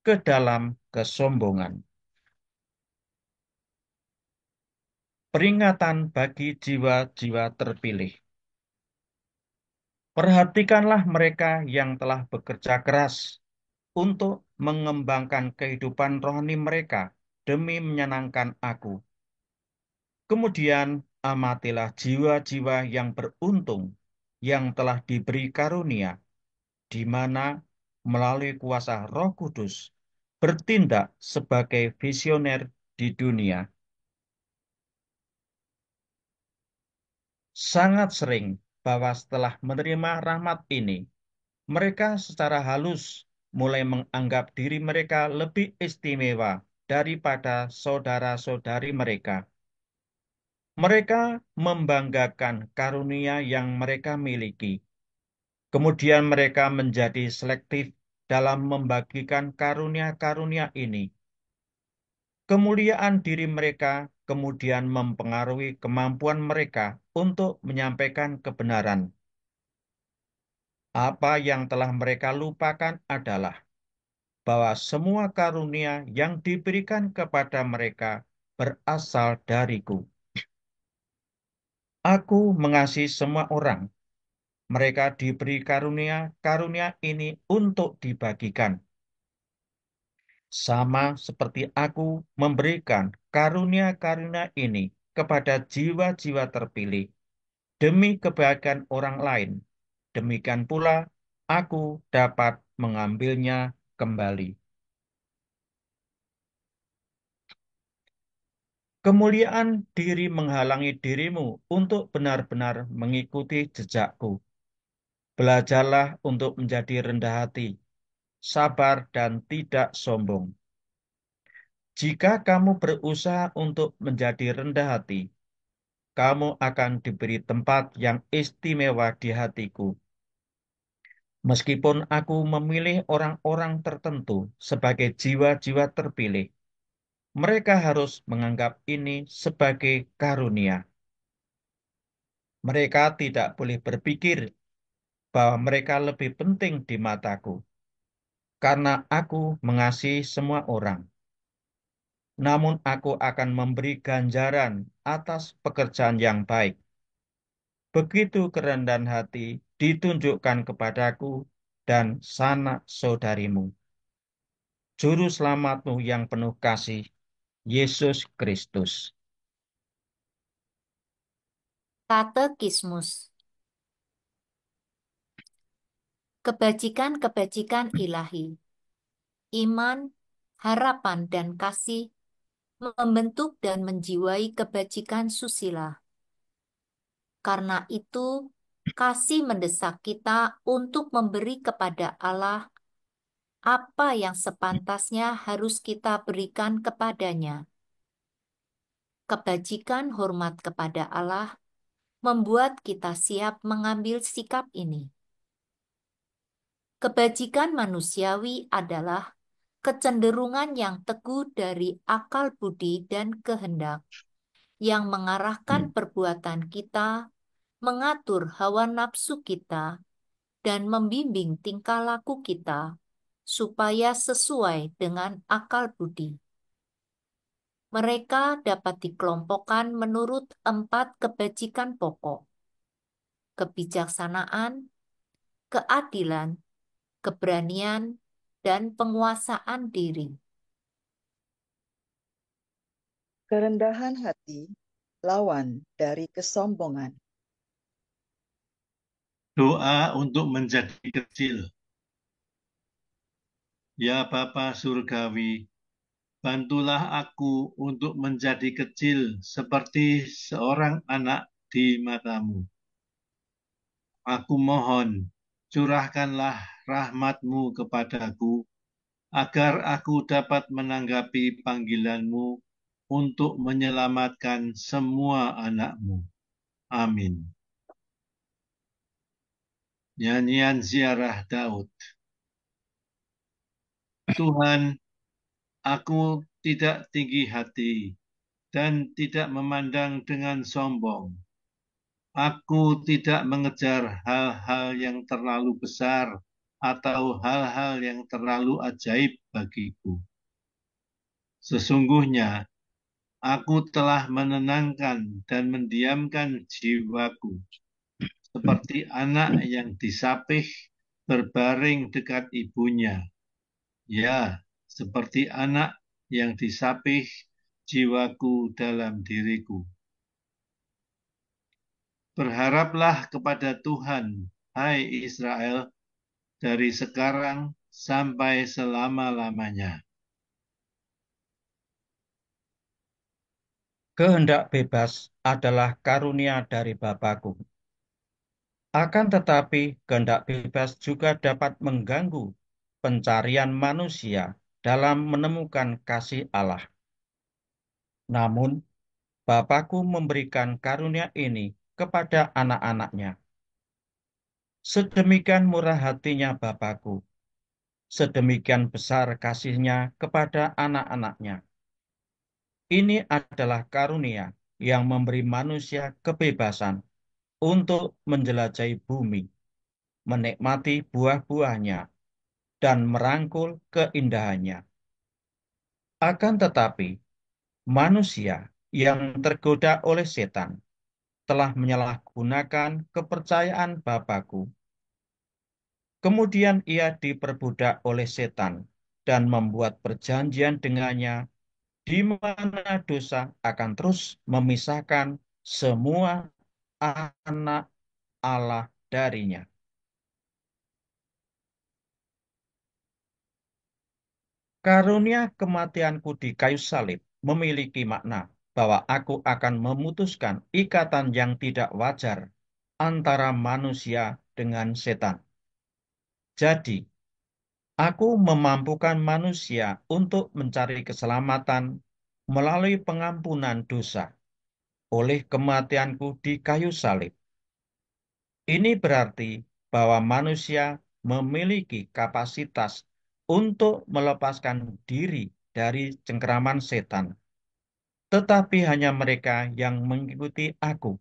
ke dalam kesombongan. Peringatan bagi jiwa-jiwa terpilih. Perhatikanlah mereka yang telah bekerja keras untuk mengembangkan kehidupan rohani mereka demi menyenangkan aku. Kemudian amatilah jiwa-jiwa yang beruntung yang telah diberi karunia, di mana melalui kuasa Roh Kudus bertindak sebagai visioner di dunia. Sangat sering bahwa setelah menerima rahmat ini, mereka secara halus mulai menganggap diri mereka lebih istimewa daripada saudara-saudari mereka. Mereka membanggakan karunia yang mereka miliki. Kemudian mereka menjadi selektif dalam membagikan karunia-karunia ini. Kemuliaan diri mereka kemudian mempengaruhi kemampuan mereka untuk menyampaikan kebenaran. Apa yang telah mereka lupakan adalah bahwa semua karunia yang diberikan kepada mereka berasal dariku. Aku mengasihi semua orang. Mereka diberi karunia-karunia ini untuk dibagikan. sama seperti aku memberikan karunia-karunia ini kepada jiwa-jiwa terpilih demi kebaikan orang lain. Demikian pula aku dapat mengambilnya kembali. Kemuliaan diri menghalangi dirimu untuk benar-benar mengikuti jejakku. Belajarlah untuk menjadi rendah hati, sabar, dan tidak sombong. Jika kamu berusaha untuk menjadi rendah hati, kamu akan diberi tempat yang istimewa di hatiku. Meskipun aku memilih orang-orang tertentu sebagai jiwa-jiwa terpilih, mereka harus menganggap ini sebagai karunia. Mereka tidak boleh berpikir bahwa mereka lebih penting di mataku, karena aku mengasihi semua orang. Namun aku akan memberi ganjaran atas pekerjaan yang baik. Begitu kerendahan hati ditunjukkan kepadaku dan sanak saudarimu, Juru Selamatmu yang penuh kasih, Yesus Kristus. Katekismus. Kebajikan-kebajikan ilahi, iman, harapan, dan kasih membentuk dan menjiwai kebajikan susila. Karena itu, kasih mendesak kita untuk memberi kepada Allah apa yang sepantasnya harus kita berikan kepadanya. Kebajikan hormat kepada Allah membuat kita siap mengambil sikap ini. Kebajikan manusiawi adalah kecenderungan yang teguh dari akal budi dan kehendak, yang mengarahkan perbuatan kita, mengatur hawa nafsu kita, dan membimbing tingkah laku kita, supaya sesuai dengan akal budi. Mereka dapat dikelompokkan menurut 4 kebajikan pokok: kebijaksanaan, keadilan, keberanian, dan penguasaan diri. Kerendahan hati, lawan dari kesombongan. Doa untuk menjadi kecil. Ya Bapa Surgawi, bantulah aku untuk menjadi kecil seperti seorang anak di mata-Mu. Aku mohon, curahkanlah rahmat-Mu kepadaku, agar aku dapat menanggapi panggilan-Mu untuk menyelamatkan semua anak-Mu. Amin. Nyanyian Ziarah Daud. Tuhan, aku tidak tinggi hati dan tidak memandang dengan sombong. Aku tidak mengejar hal-hal yang terlalu besar atau hal-hal yang terlalu ajaib bagiku. Sesungguhnya, aku telah menenangkan dan mendiamkan jiwaku, seperti anak yang disapih berbaring dekat ibunya. Ya, seperti anak yang disapih jiwaku dalam diriku. Berharaplah kepada Tuhan, hai Israel, dari sekarang sampai selama-lamanya. Kehendak bebas adalah karunia dari Bapakku. Akan tetapi, kehendak bebas juga dapat mengganggu pencarian manusia dalam menemukan kasih Allah. Namun, Bapakku memberikan karunia ini kepada anak-anaknya. Sedemikian murah hatinya Bapakku, sedemikian besar kasihnya kepada anak-anaknya. Ini adalah karunia yang memberi manusia kebebasan untuk menjelajahi bumi, menikmati buah-buahnya, dan merangkul keindahannya. Akan tetapi, manusia yang tergoda oleh setan telah menyalahgunakan kepercayaan Bapakku. Kemudian ia diperbudak oleh setan dan membuat perjanjian dengannya, di mana dosa akan terus memisahkan semua anak Allah darinya. Karunia kematianku di kayu salib memiliki makna bahwa aku akan memutuskan ikatan yang tidak wajar antara manusia dengan setan. Jadi, aku memampukan manusia untuk mencari keselamatan melalui pengampunan dosa oleh kematianku di kayu salib. Ini berarti bahwa manusia memiliki kapasitas untuk melepaskan diri dari cengkeraman setan, tetapi hanya mereka yang mengikuti aku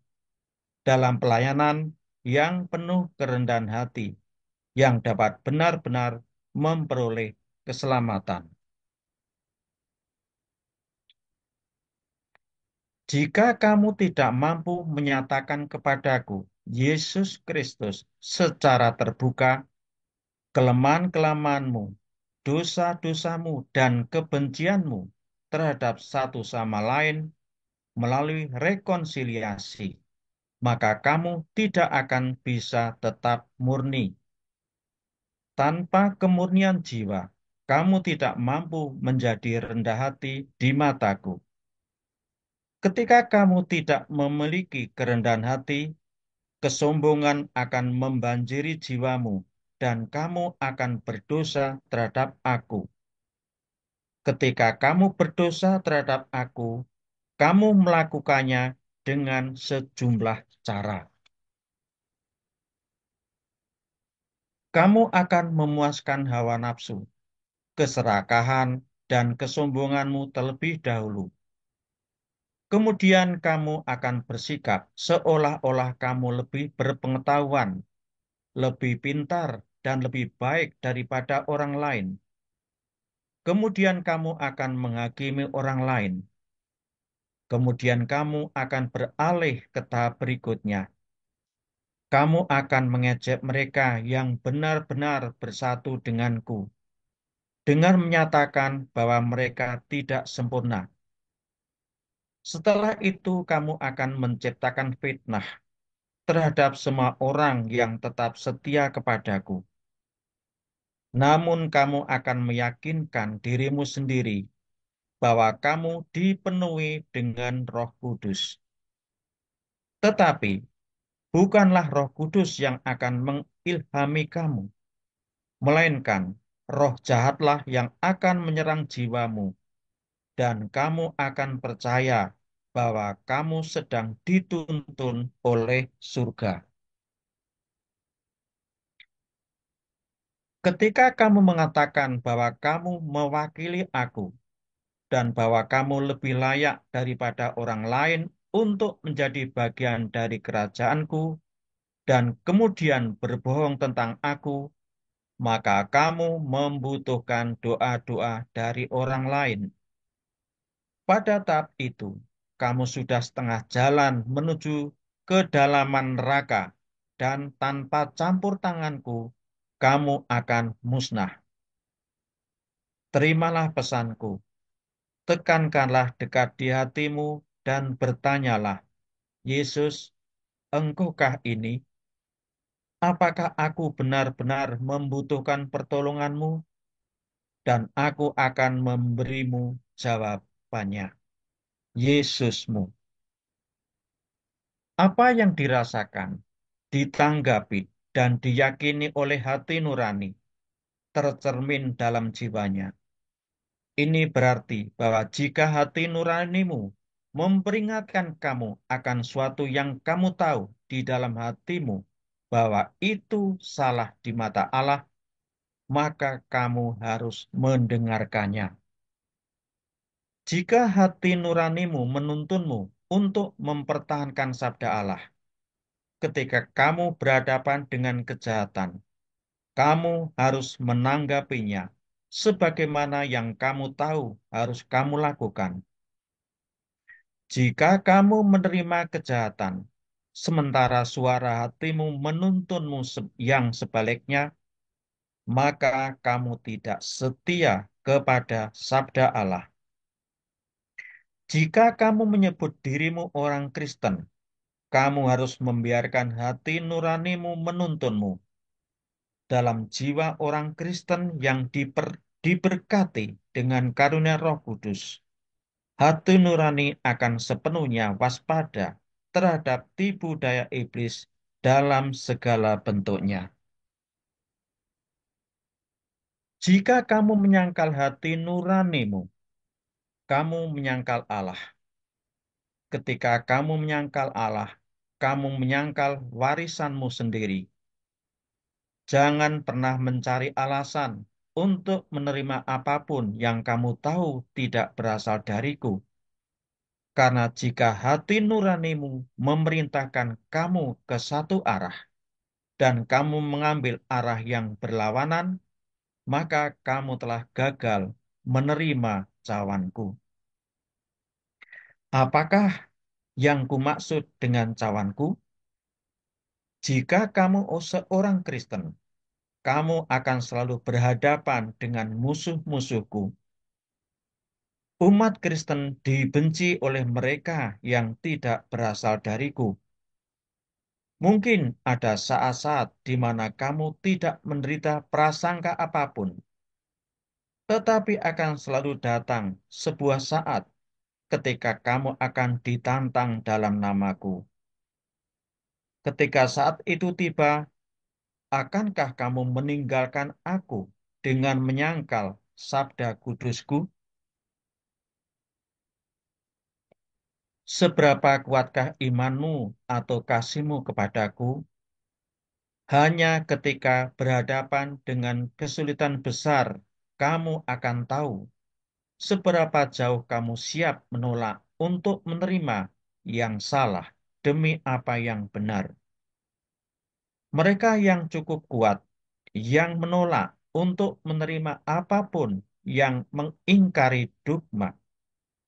dalam pelayanan yang penuh kerendahan hati, yang dapat benar-benar memperoleh keselamatan. Jika kamu tidak mampu menyatakan kepadaku Yesus Kristus secara terbuka, kelemahan-kelemahanmu, dosa-dosamu, dan kebencianmu terhadap satu sama lain melalui rekonsiliasi, maka kamu tidak akan bisa tetap murni. Tanpa kemurnian jiwa, kamu tidak mampu menjadi rendah hati di mataku. Ketika kamu tidak memiliki kerendahan hati, kesombongan akan membanjiri jiwamu, dan kamu akan berdosa terhadap aku. Ketika kamu berdosa terhadap aku, kamu melakukannya dengan sejumlah cara. Kamu akan memuaskan hawa nafsu, keserakahan, dan kesombonganmu terlebih dahulu. Kemudian kamu akan bersikap seolah-olah kamu lebih berpengetahuan, lebih pintar, dan lebih baik daripada orang lain. Kemudian kamu akan menghakimi orang lain. Kemudian kamu akan beralih ke tahap berikutnya. Kamu akan mengejek mereka yang benar-benar bersatu denganku, dengan menyatakan bahwa mereka tidak sempurna. Setelah itu kamu akan menciptakan fitnah terhadap semua orang yang tetap setia kepadaku. Namun kamu akan meyakinkan dirimu sendiri bahwa kamu dipenuhi dengan Roh Kudus. Tetapi bukanlah Roh Kudus yang akan mengilhami kamu, melainkan roh jahatlah yang akan menyerang jiwamu, dan kamu akan percaya bahwa kamu sedang dituntun oleh surga. Ketika kamu mengatakan bahwa kamu mewakili aku dan bahwa kamu lebih layak daripada orang lain untuk menjadi bagian dari kerajaanku, dan kemudian berbohong tentang aku, maka kamu membutuhkan doa-doa dari orang lain. Pada tahap itu, kamu sudah setengah jalan menuju kedalaman neraka, dan tanpa campur tanganku, kamu akan musnah. Terimalah pesanku, tekankanlah dekat di hatimu dan bertanyalah, Yesus, engkaukah ini? Apakah aku benar-benar membutuhkan pertolonganmu? Dan aku akan memberimu jawabannya. Yesusmu. Apa yang dirasakan, ditanggapi, dan diyakini oleh hati nurani, tercermin dalam jiwanya. Ini berarti bahwa jika hati nuranimu memperingatkan kamu akan suatu yang kamu tahu di dalam hatimu, bahwa itu salah di mata Allah, maka kamu harus mendengarkannya. Jika hati nuranimu menuntunmu untuk mempertahankan sabda Allah, ketika kamu berhadapan dengan kejahatan, kamu harus menanggapinya sebagaimana yang kamu tahu harus kamu lakukan. Jika kamu menerima kejahatan, sementara suara hatimu menuntunmu yang sebaliknya, maka kamu tidak setia kepada sabda Allah. Jika kamu menyebut dirimu orang Kristen, kamu harus membiarkan hati nuranimu menuntunmu. Dalam jiwa orang Kristen yang diberkati dengan karunia Roh Kudus, hati nurani akan sepenuhnya waspada terhadap tipu daya iblis dalam segala bentuknya. Jika kamu menyangkal hati nuranimu, kamu menyangkal Allah. Ketika kamu menyangkal Allah, kamu menyangkal warisanmu sendiri. Jangan pernah mencari alasan untuk menerima apapun yang kamu tahu tidak berasal dariku. Karena jika hati nuranimu memerintahkan kamu ke satu arah, dan kamu mengambil arah yang berlawanan, maka kamu telah gagal menerima cawanku. Apakah yang kumaksud dengan cawanku? Jika kamu seorang Kristen, kamu akan selalu berhadapan dengan musuh-musuhku. Umat Kristen dibenci oleh mereka yang tidak berasal dariku. Mungkin ada saat-saat di mana kamu tidak menderita prasangka apapun, tetapi akan selalu datang sebuah saat ketika kamu akan ditantang dalam namaku. Ketika saat itu tiba, akankah kamu meninggalkan aku dengan menyangkal sabda kudusku? Seberapa kuatkah imanmu atau kasihmu kepadaku? Hanya ketika berhadapan dengan kesulitan besar, kamu akan tahu seberapa jauh kamu siap menolak untuk menerima yang salah demi apa yang benar. Mereka yang cukup kuat, yang menolak untuk menerima apapun yang mengingkari dogma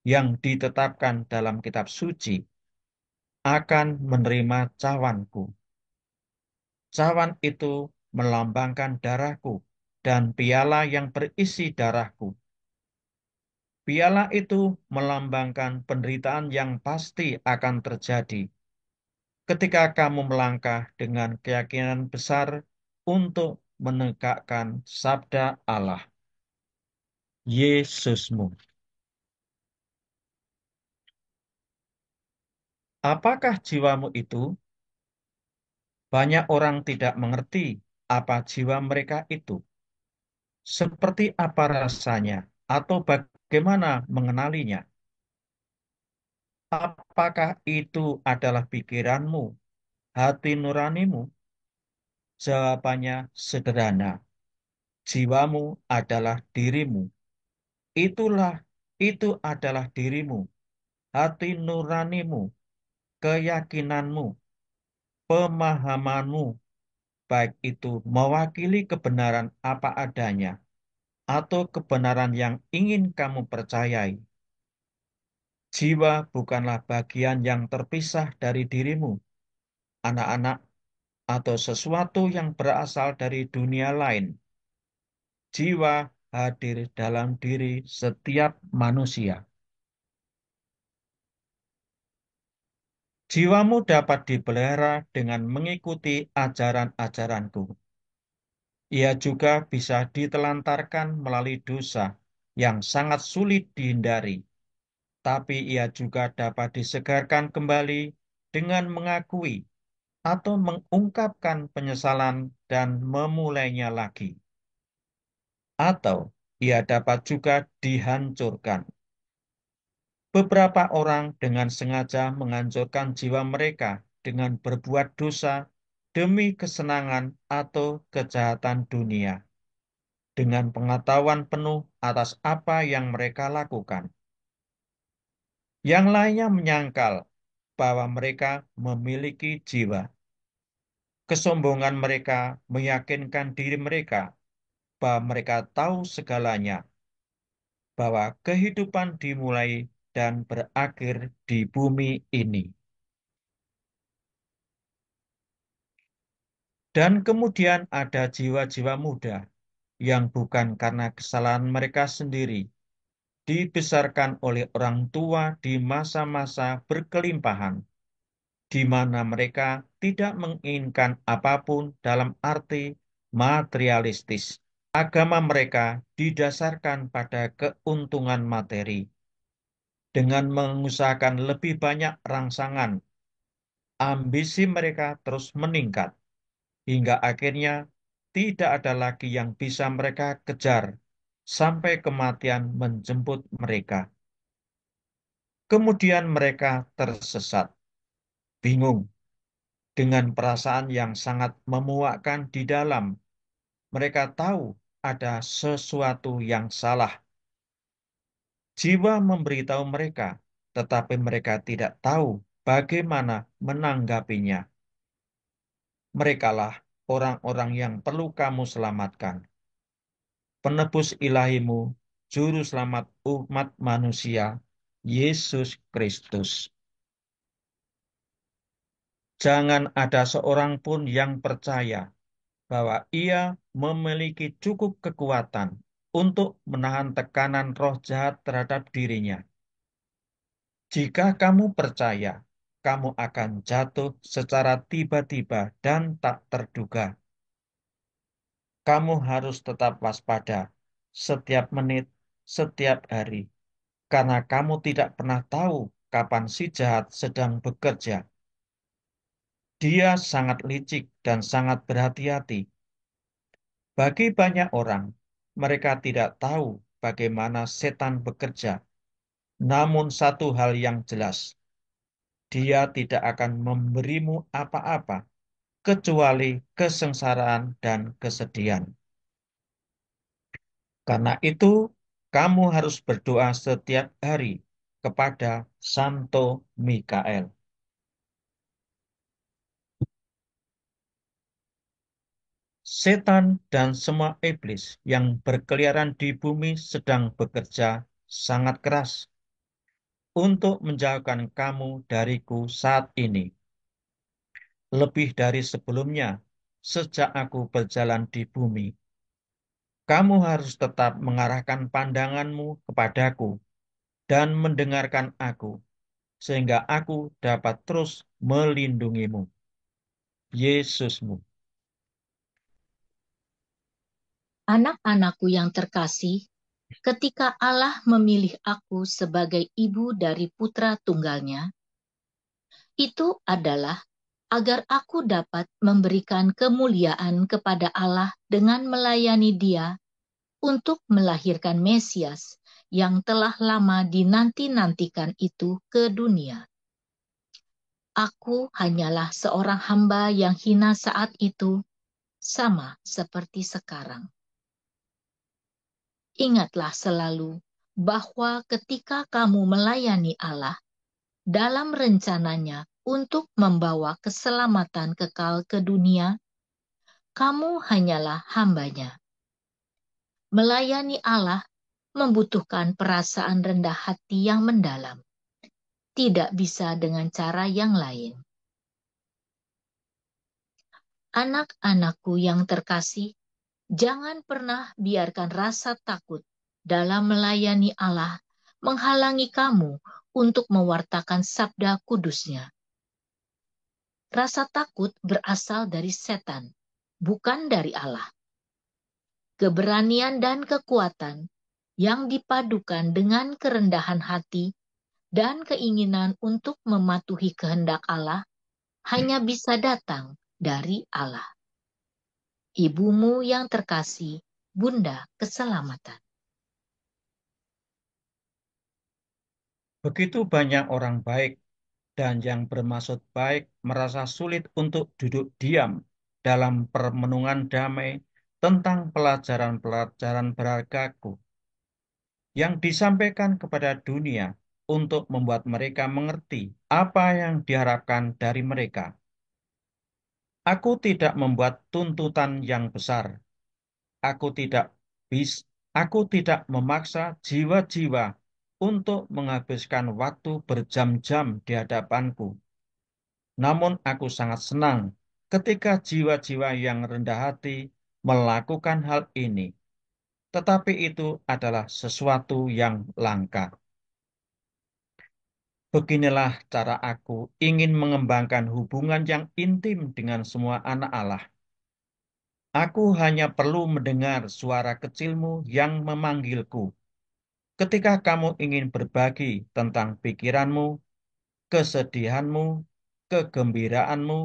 yang ditetapkan dalam kitab suci, akan menerima cawanku. Cawan itu melambangkan darahku dan piala yang berisi darahku. Piala itu melambangkan penderitaan yang pasti akan terjadi ketika kamu melangkah dengan keyakinan besar untuk menegakkan sabda Allah, Yesusmu. Apakah jiwamu itu? Banyak orang tidak mengerti apa jiwa mereka itu, seperti apa rasanya, atau bagaimana mengenalinya. Apakah itu adalah pikiranmu, hati nuranimu? Jawabannya sederhana. Jiwamu adalah dirimu. Itu adalah dirimu, hati nuranimu, keyakinanmu, pemahamanmu, baik itu mewakili kebenaran apa adanya atau kebenaran yang ingin kamu percayai. Jiwa bukanlah bagian yang terpisah dari dirimu, anak-anak, atau sesuatu yang berasal dari dunia lain. Jiwa hadir dalam diri setiap manusia. Jiwamu dapat dipelihara dengan mengikuti ajaran-ajaranku. Ia juga bisa ditelantarkan melalui dosa yang sangat sulit dihindari, tapi ia juga dapat disegarkan kembali dengan mengakui atau mengungkapkan penyesalan dan memulainya lagi. Atau ia dapat juga dihancurkan. Beberapa orang dengan sengaja menghancurkan jiwa mereka dengan berbuat dosa demi kesenangan atau kejahatan dunia, dengan pengetahuan penuh atas apa yang mereka lakukan. Yang lainnya menyangkal bahwa mereka memiliki jiwa. Kesombongan mereka meyakinkan diri mereka bahwa mereka tahu segalanya, bahwa kehidupan dimulai dan berakhir di bumi ini. Dan kemudian ada jiwa-jiwa muda yang bukan karena kesalahan mereka sendiri, dibesarkan oleh orang tua di masa-masa berkelimpahan, di mana mereka tidak menginginkan apapun dalam arti materialistis. Agama mereka didasarkan pada keuntungan materi, dengan mengusahakan lebih banyak rangsangan. Ambisi mereka terus meningkat, hingga akhirnya tidak ada lagi yang bisa mereka kejar sampai kematian menjemput mereka. Kemudian mereka tersesat, bingung, dengan perasaan yang sangat memuakkan di dalam. Mereka tahu ada sesuatu yang salah. Jiwa memberitahu mereka, tetapi mereka tidak tahu bagaimana menanggapinya. Merekalah orang-orang yang perlu kamu selamatkan. Penebus ilahimu, juru selamat umat manusia, Yesus Kristus. Jangan ada seorang pun yang percaya bahwa ia memiliki cukup kekuatan untuk menahan tekanan roh jahat terhadap dirinya. Jika kamu percaya, kamu akan jatuh secara tiba-tiba dan tak terduga. Kamu harus tetap waspada setiap menit, setiap hari, karena kamu tidak pernah tahu kapan si jahat sedang bekerja. Dia sangat licik dan sangat berhati-hati. Bagi banyak orang, mereka tidak tahu bagaimana setan bekerja. Namun satu hal yang jelas, dia tidak akan memberimu apa-apa kecuali kesengsaraan dan kesedihan. Karena itu, kamu harus berdoa setiap hari kepada Santo Mikael. Setan dan semua iblis yang berkeliaran di bumi sedang bekerja sangat keras untuk menjauhkan kamu dariku saat ini. Lebih dari sebelumnya, sejak aku berjalan di bumi. Kamu harus tetap mengarahkan pandanganmu kepadaku dan mendengarkan aku, sehingga aku dapat terus melindungimu. Yesusmu. Anak-anakku yang terkasih, ketika Allah memilih aku sebagai ibu dari putra tunggalnya, itu adalah agar aku dapat memberikan kemuliaan kepada Allah dengan melayani Dia untuk melahirkan Mesias yang telah lama dinanti-nantikan itu ke dunia. Aku hanyalah seorang hamba yang hina saat itu, sama seperti sekarang. Ingatlah selalu bahwa ketika kamu melayani Allah dalam rencananya untuk membawa keselamatan kekal ke dunia, kamu hanyalah hambanya. Melayani Allah membutuhkan perasaan rendah hati yang mendalam. Tidak bisa dengan cara yang lain. Anak-anakku yang terkasih, jangan pernah biarkan rasa takut dalam melayani Allah menghalangi kamu untuk mewartakan sabda kudusnya. Rasa takut berasal dari setan, bukan dari Allah. Keberanian dan kekuatan yang dipadukan dengan kerendahan hati dan keinginan untuk mematuhi kehendak Allah hanya bisa datang dari Allah. Ibumu yang terkasih, Bunda Keselamatan. Begitu banyak orang baik dan yang bermaksud baik merasa sulit untuk duduk diam dalam permenungan damai tentang pelajaran-pelajaran berhargaku yang disampaikan kepada dunia untuk membuat mereka mengerti apa yang diharapkan dari mereka. Aku tidak membuat tuntutan yang besar. Aku tidak aku tidak memaksa jiwa-jiwa untuk menghabiskan waktu berjam-jam di hadapanku. Namun aku sangat senang ketika jiwa-jiwa yang rendah hati melakukan hal ini tetapi itu adalah sesuatu yang langka. Beginilah cara aku ingin mengembangkan hubungan yang intim dengan semua anak Allah. Aku hanya perlu mendengar suara kecilmu yang memanggilku. Ketika kamu ingin berbagi tentang pikiranmu, kesedihanmu, kegembiraanmu,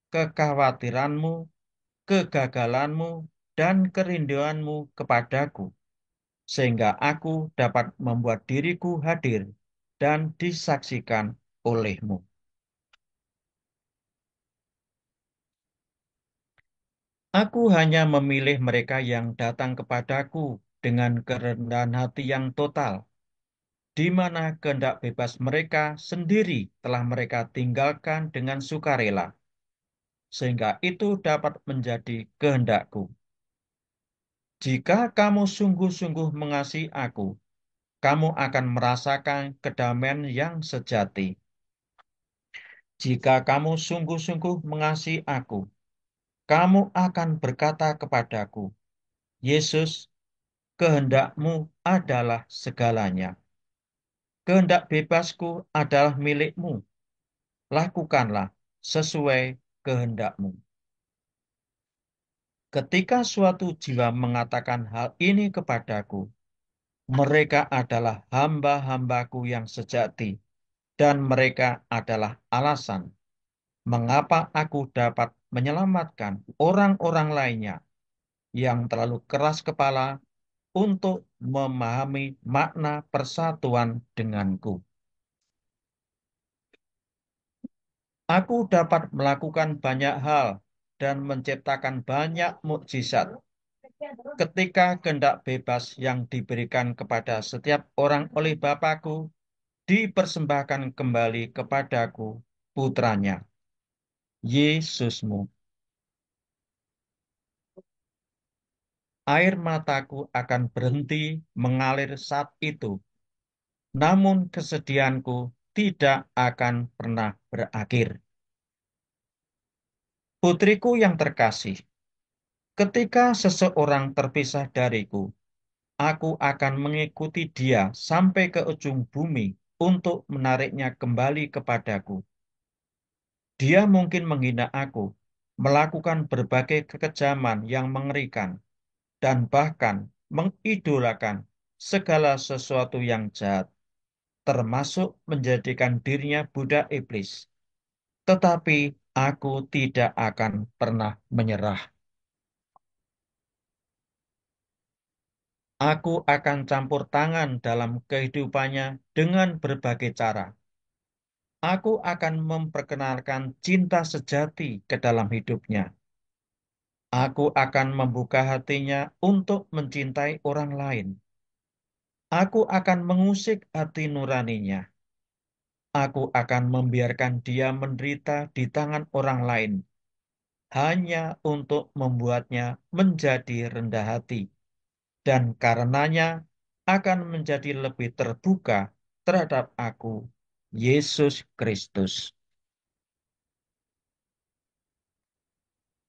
kekhawatiranmu, kegagalanmu, dan kerinduanmu kepadaku, sehingga aku dapat membuat diriku hadir dan disaksikan olehmu. Aku hanya memilih mereka yang datang kepadaku dengan kerendahan hati yang total, di mana kehendak bebas mereka sendiri telah mereka tinggalkan dengan sukarela, sehingga itu dapat menjadi kehendakku. Jika kamu sungguh-sungguh mengasihi aku, kamu akan merasakan kedamaian yang sejati. Jika kamu sungguh-sungguh mengasihi aku, kamu akan berkata kepadaku, Yesus, kehendakmu adalah segalanya. Kehendak bebasku adalah milikmu. Lakukanlah sesuai kehendakmu. Ketika suatu jiwa mengatakan hal ini kepadaku, mereka adalah hamba-hambaku yang sejati, dan mereka adalah alasan mengapa aku dapat menyelamatkan orang-orang lainnya yang terlalu keras kepala untuk memahami makna persatuan denganku. Aku dapat melakukan banyak hal dan menciptakan banyak mukjizat ketika kehendak bebas yang diberikan kepada setiap orang oleh Bapakku dipersembahkan kembali kepadaku, putranya, Yesusmu. Air mataku akan berhenti mengalir saat itu, namun kesedihanku tidak akan pernah berakhir. Putriku yang terkasih, ketika seseorang terpisah dariku, aku akan mengikuti dia sampai ke ujung bumi untuk menariknya kembali kepadaku. Dia mungkin menghina aku, melakukan berbagai kekejaman yang mengerikan, dan bahkan mengidolakan segala sesuatu yang jahat, termasuk menjadikan dirinya budak iblis. Tetapi aku tidak akan pernah menyerah. Aku akan campur tangan dalam kehidupannya dengan berbagai cara. Aku akan memperkenalkan cinta sejati ke dalam hidupnya. Aku akan membuka hatinya untuk mencintai orang lain. Aku akan mengusik hati nuraninya. Aku akan membiarkan dia menderita di tangan orang lain, hanya untuk membuatnya menjadi rendah hati, dan karenanya akan menjadi lebih terbuka terhadap aku, Yesus Kristus.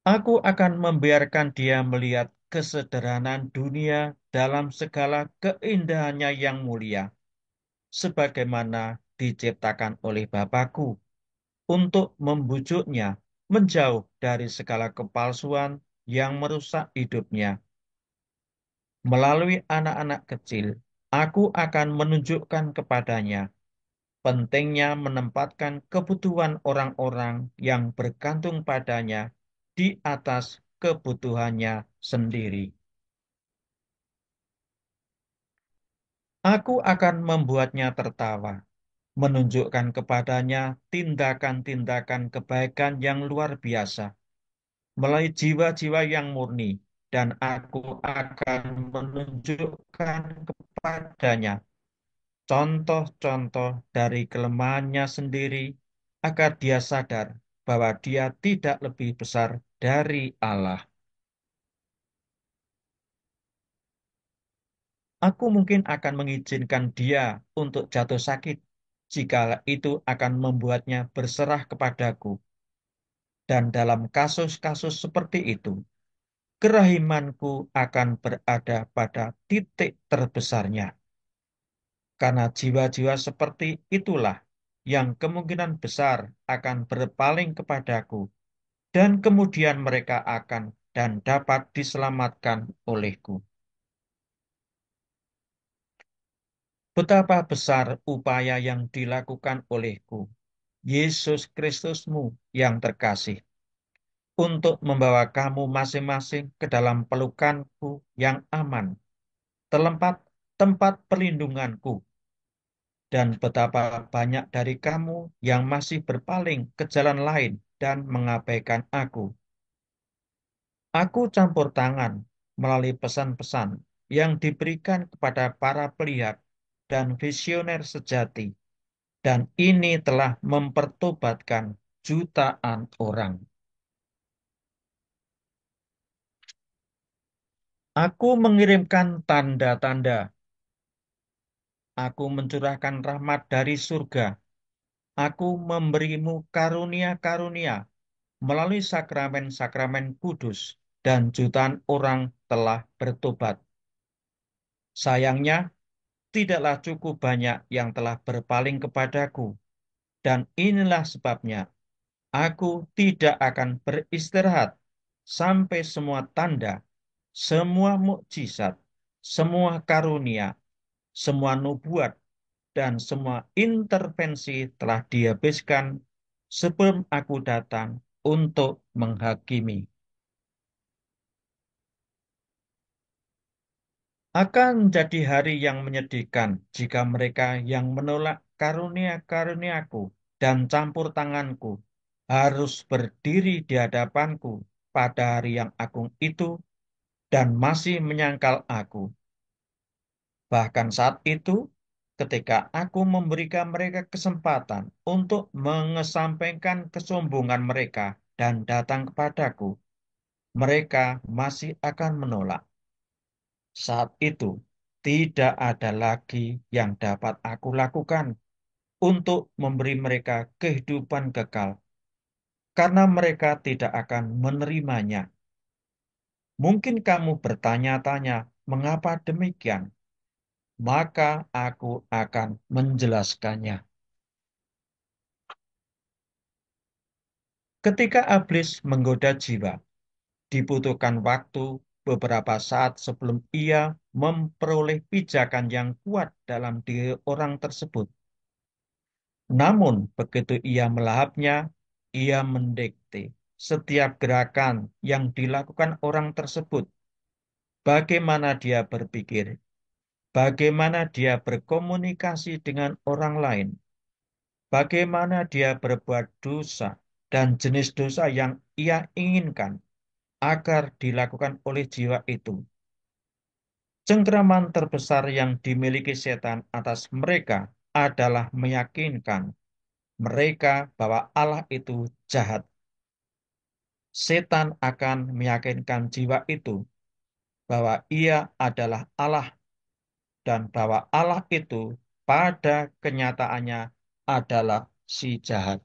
Aku akan membiarkan dia melihat kesederhanaan dunia dalam segala keindahannya yang mulia, sebagaimana diciptakan oleh Bapakku, untuk membujuknya menjauh dari segala kepalsuan yang merusak hidupnya. Melalui anak-anak kecil, aku akan menunjukkan kepadanya pentingnya menempatkan kebutuhan orang-orang yang bergantung padanya di atas kebutuhannya sendiri. Aku akan membuatnya tertawa, menunjukkan kepadanya tindakan-tindakan kebaikan yang luar biasa melalui jiwa-jiwa yang murni, dan aku akan menunjukkan kepadanya contoh-contoh dari kelemahannya sendiri agar dia sadar bahwa dia tidak lebih besar dari Allah. Aku mungkin akan mengizinkan dia untuk jatuh sakit jika itu akan membuatnya berserah kepadaku. Dan dalam kasus-kasus seperti itu, kerahimanku akan berada pada titik terbesarnya. Karena jiwa-jiwa seperti itulah yang kemungkinan besar akan berpaling kepadaku, dan kemudian mereka akan dan dapat diselamatkan olehku. Betapa besar upaya yang dilakukan olehku, Yesus Kristusmu yang terkasih, untuk membawa kamu masing-masing ke dalam pelukanku yang aman, tempat perlindunganku, dan betapa banyak dari kamu yang masih berpaling ke jalan lain dan mengabaikan aku. Aku campur tangan melalui pesan-pesan yang diberikan kepada para pelihat dan visioner sejati, dan ini telah mempertobatkan jutaan orang. Aku mengirimkan tanda-tanda. Aku mencurahkan rahmat dari surga. Aku memberimu karunia-karunia melalui sakramen-sakramen kudus, dan jutaan orang telah bertobat. Sayangnya, tidaklah cukup banyak yang telah berpaling kepadaku, dan inilah sebabnya aku tidak akan beristirahat sampai semua tanda, semua mukjizat, semua karunia, semua nubuat, dan semua intervensi telah dihabiskan sebelum aku datang untuk menghakimi. Akan menjadi hari yang menyedihkan jika mereka yang menolak karunia-karuniaku dan campur tanganku harus berdiri di hadapanku pada hari yang agung itu dan masih menyangkal aku. Bahkan saat itu, ketika aku memberikan mereka kesempatan untuk mengesampingkan kesombongan mereka dan datang kepadaku, mereka masih akan menolak. Saat itu, tidak ada lagi yang dapat aku lakukan untuk memberi mereka kehidupan kekal, karena mereka tidak akan menerimanya. Mungkin kamu bertanya-tanya, mengapa demikian? Maka aku akan menjelaskannya. Ketika iblis menggoda jiwa, dibutuhkan waktu beberapa saat sebelum ia memperoleh pijakan yang kuat dalam diri orang tersebut. Namun, begitu ia melahapnya, ia mendikte setiap gerakan yang dilakukan orang tersebut, bagaimana dia berpikir, bagaimana dia berkomunikasi dengan orang lain, bagaimana dia berbuat dosa, dan jenis dosa yang ia inginkan agar dilakukan oleh jiwa itu. Cengkraman terbesar yang dimiliki setan atas mereka adalah meyakinkan mereka bahwa Allah itu jahat. Setan akan meyakinkan jiwa itu bahwa ia adalah Allah dan bahwa Allah itu pada kenyataannya adalah si jahat.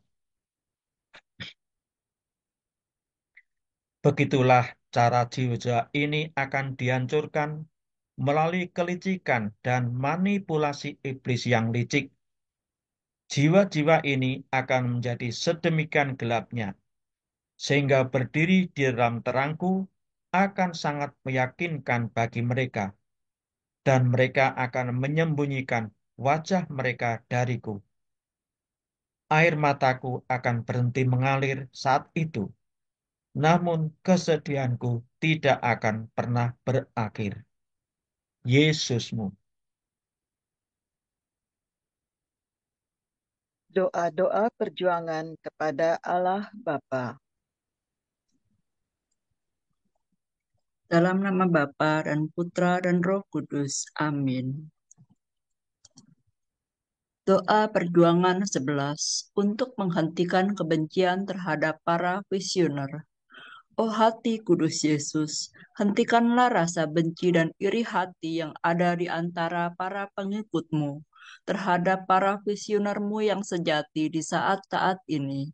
Begitulah cara jiwa ini akan dihancurkan melalui kelicikan dan manipulasi iblis yang licik. Jiwa-jiwa ini akan menjadi sedemikian gelapnya, sehingga berdiri di dalam terangku akan sangat meyakinkan bagi mereka, dan mereka akan menyembunyikan wajah mereka dariku. Air mataku akan berhenti mengalir saat itu, namun kesedihanku tidak akan pernah berakhir. Yesusmu. Doa-doa perjuangan kepada Allah Bapa. Dalam nama Bapa dan Putra dan Roh Kudus. Amin. Doa perjuangan 11 untuk menghentikan kebencian terhadap para visioner. Oh hati kudus Yesus, hentikanlah rasa benci dan iri hati yang ada di antara para pengikut-Mu terhadap para visioner-Mu yang sejati di saat-saat ini.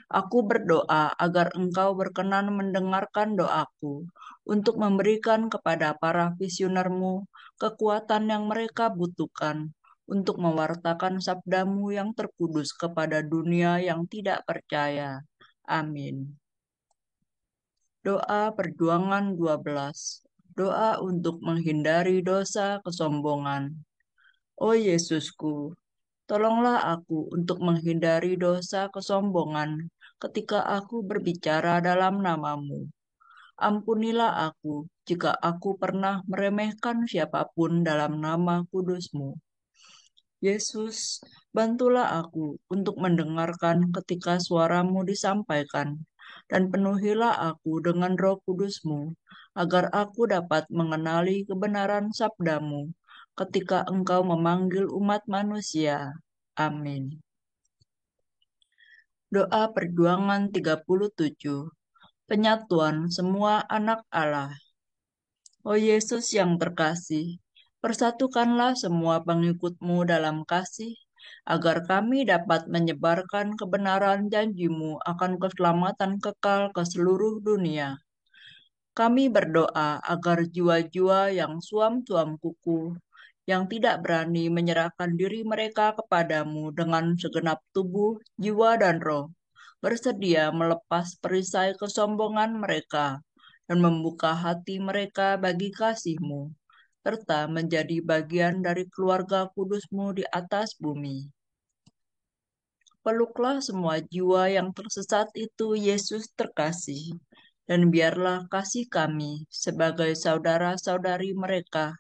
Aku berdoa agar Engkau berkenan mendengarkan doaku untuk memberikan kepada para visionermu kekuatan yang mereka butuhkan untuk mewartakan sabdamu yang terkudus kepada dunia yang tidak percaya. Amin. Doa perjuangan 12. Doa untuk menghindari dosa kesombongan. Oh Yesusku, tolonglah aku untuk menghindari dosa kesombongan ketika aku berbicara dalam namamu. Ampunilah aku jika aku pernah meremehkan siapapun dalam nama kudusmu. Yesus, bantulah aku untuk mendengarkan ketika suaramu disampaikan, dan penuhilah aku dengan Roh Kudusmu, agar aku dapat mengenali kebenaran sabdamu ketika Engkau memanggil umat manusia. Amin. Doa perjuangan 37. Penyatuan semua anak Allah. Oh Yesus yang terkasih, persatukanlah semua pengikut-Mu dalam kasih, agar kami dapat menyebarkan kebenaran janji-Mu akan keselamatan kekal ke seluruh dunia. Kami berdoa agar jiwa-jiwa yang suam-suam kuku, yang tidak berani menyerahkan diri mereka kepadamu dengan segenap tubuh, jiwa, dan roh, bersedia melepas perisai kesombongan mereka dan membuka hati mereka bagi kasih-Mu, serta menjadi bagian dari keluarga kudus-Mu di atas bumi. Peluklah semua jiwa yang tersesat itu, Yesus terkasih, dan biarlah kasih kami sebagai saudara-saudari mereka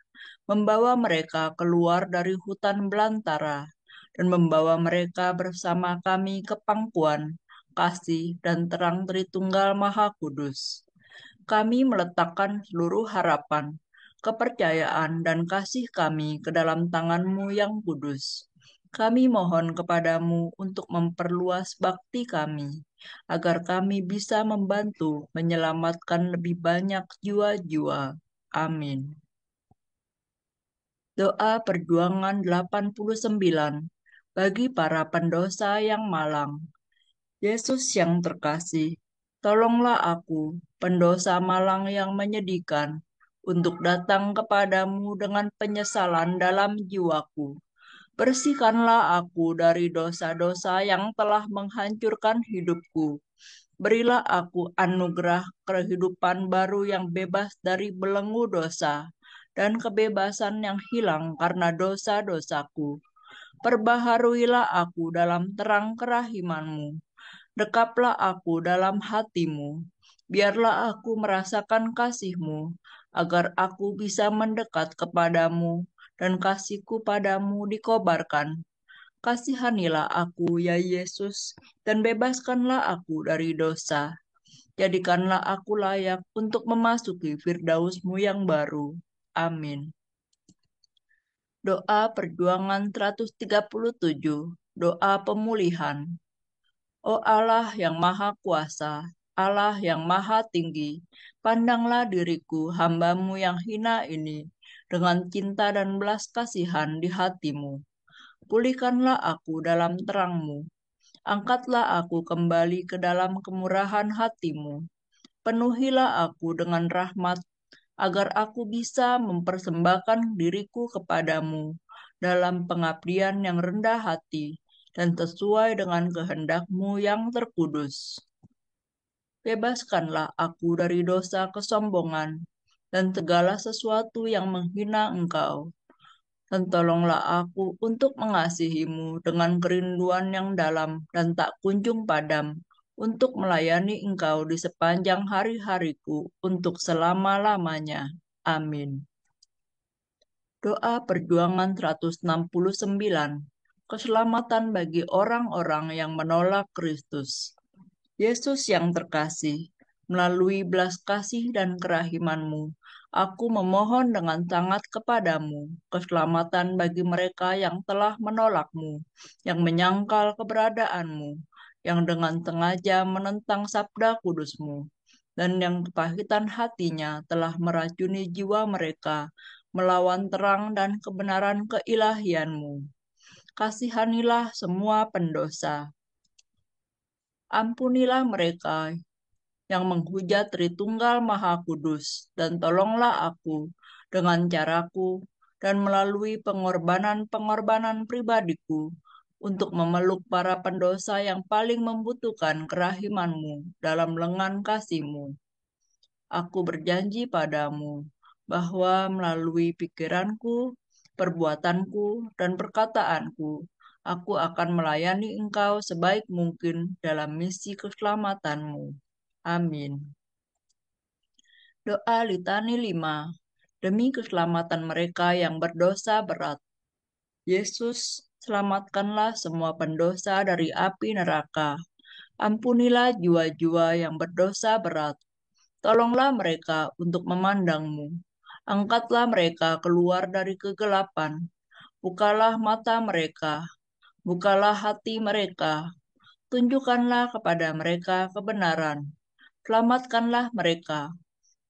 membawa mereka keluar dari hutan belantara dan membawa mereka bersama kami ke pangkuan kasih dan terang Tritunggal Maha Kudus. Kami meletakkan seluruh harapan, kepercayaan, dan kasih kami ke dalam tangan-Mu yang kudus. Kami mohon kepadamu untuk memperluas bakti kami, agar kami bisa membantu menyelamatkan lebih banyak jiwa-jiwa. Amin. Doa perjuangan 89 bagi para pendosa yang malang. Yesus yang terkasih, tolonglah aku, pendosa malang yang menyedihkan, untuk datang kepadamu dengan penyesalan dalam jiwaku. Bersihkanlah aku dari dosa-dosa yang telah menghancurkan hidupku. Berilah aku anugerah kehidupan baru yang bebas dari belenggu dosa dan kebebasan yang hilang karena dosa-dosaku. Perbaharuilah aku dalam terang kerahiman-Mu. Dekaplah aku dalam hati-Mu. Biarlah aku merasakan kasih-Mu, agar aku bisa mendekat kepadamu dan kasih-Ku padamu dikobarkan. Kasihanilah aku, ya Yesus, dan bebaskanlah aku dari dosa. Jadikanlah aku layak untuk memasuki firdaus-Mu yang baru. Amin. Doa perjuangan 137, doa pemulihan. Oh Allah yang maha kuasa, Allah yang maha tinggi, pandanglah diriku, hamba-Mu yang hina ini, dengan cinta dan belas kasihan di hati-Mu. Pulihkanlah aku dalam terang-Mu. Angkatlah aku kembali ke dalam kemurahan hati-Mu. Penuhilah aku dengan rahmat, agar aku bisa mempersembahkan diriku kepadamu dalam pengabdian yang rendah hati dan sesuai dengan kehendak-Mu yang terkudus. Bebaskanlah aku dari dosa kesombongan dan segala sesuatu yang menghina Engkau. Dan tolonglah aku untuk mengasihi-Mu dengan kerinduan yang dalam dan tak kunjung padam, untuk melayani Engkau di sepanjang hari-hariku untuk selama-lamanya. Amin. Doa perjuangan 169, keselamatan bagi orang-orang yang menolak Kristus. Yesus yang terkasih, melalui belas kasih dan kerahiman-Mu, aku memohon dengan sangat kepadamu, keselamatan bagi mereka yang telah menolak-Mu, yang menyangkal keberadaan-Mu, yang dengan sengaja menentang sabda kudus-Mu, dan yang kepahitan hatinya telah meracuni jiwa mereka melawan terang dan kebenaran keilahian-Mu. Kasihanilah semua pendosa. Ampunilah mereka yang menghujat Tritunggal Maha Kudus, dan tolonglah aku dengan caraku dan melalui pengorbanan-pengorbanan pribadiku untuk memeluk para pendosa yang paling membutuhkan kerahimanmu dalam lengan kasih-Mu. Aku berjanji padamu bahwa melalui pikiranku, perbuatanku, dan perkataanku, aku akan melayani engkau sebaik mungkin dalam misi keselamatanmu. Amin. Doa Litani 5. Demi keselamatan mereka yang berdosa berat. Yesus, selamatkanlah semua pendosa dari api neraka. Ampunilah jiwa-jiwa yang berdosa berat. Tolonglah mereka untuk memandang-Mu. Angkatlah mereka keluar dari kegelapan. Bukalah mata mereka. Bukalah hati mereka. Tunjukkanlah kepada mereka kebenaran. Selamatkanlah mereka.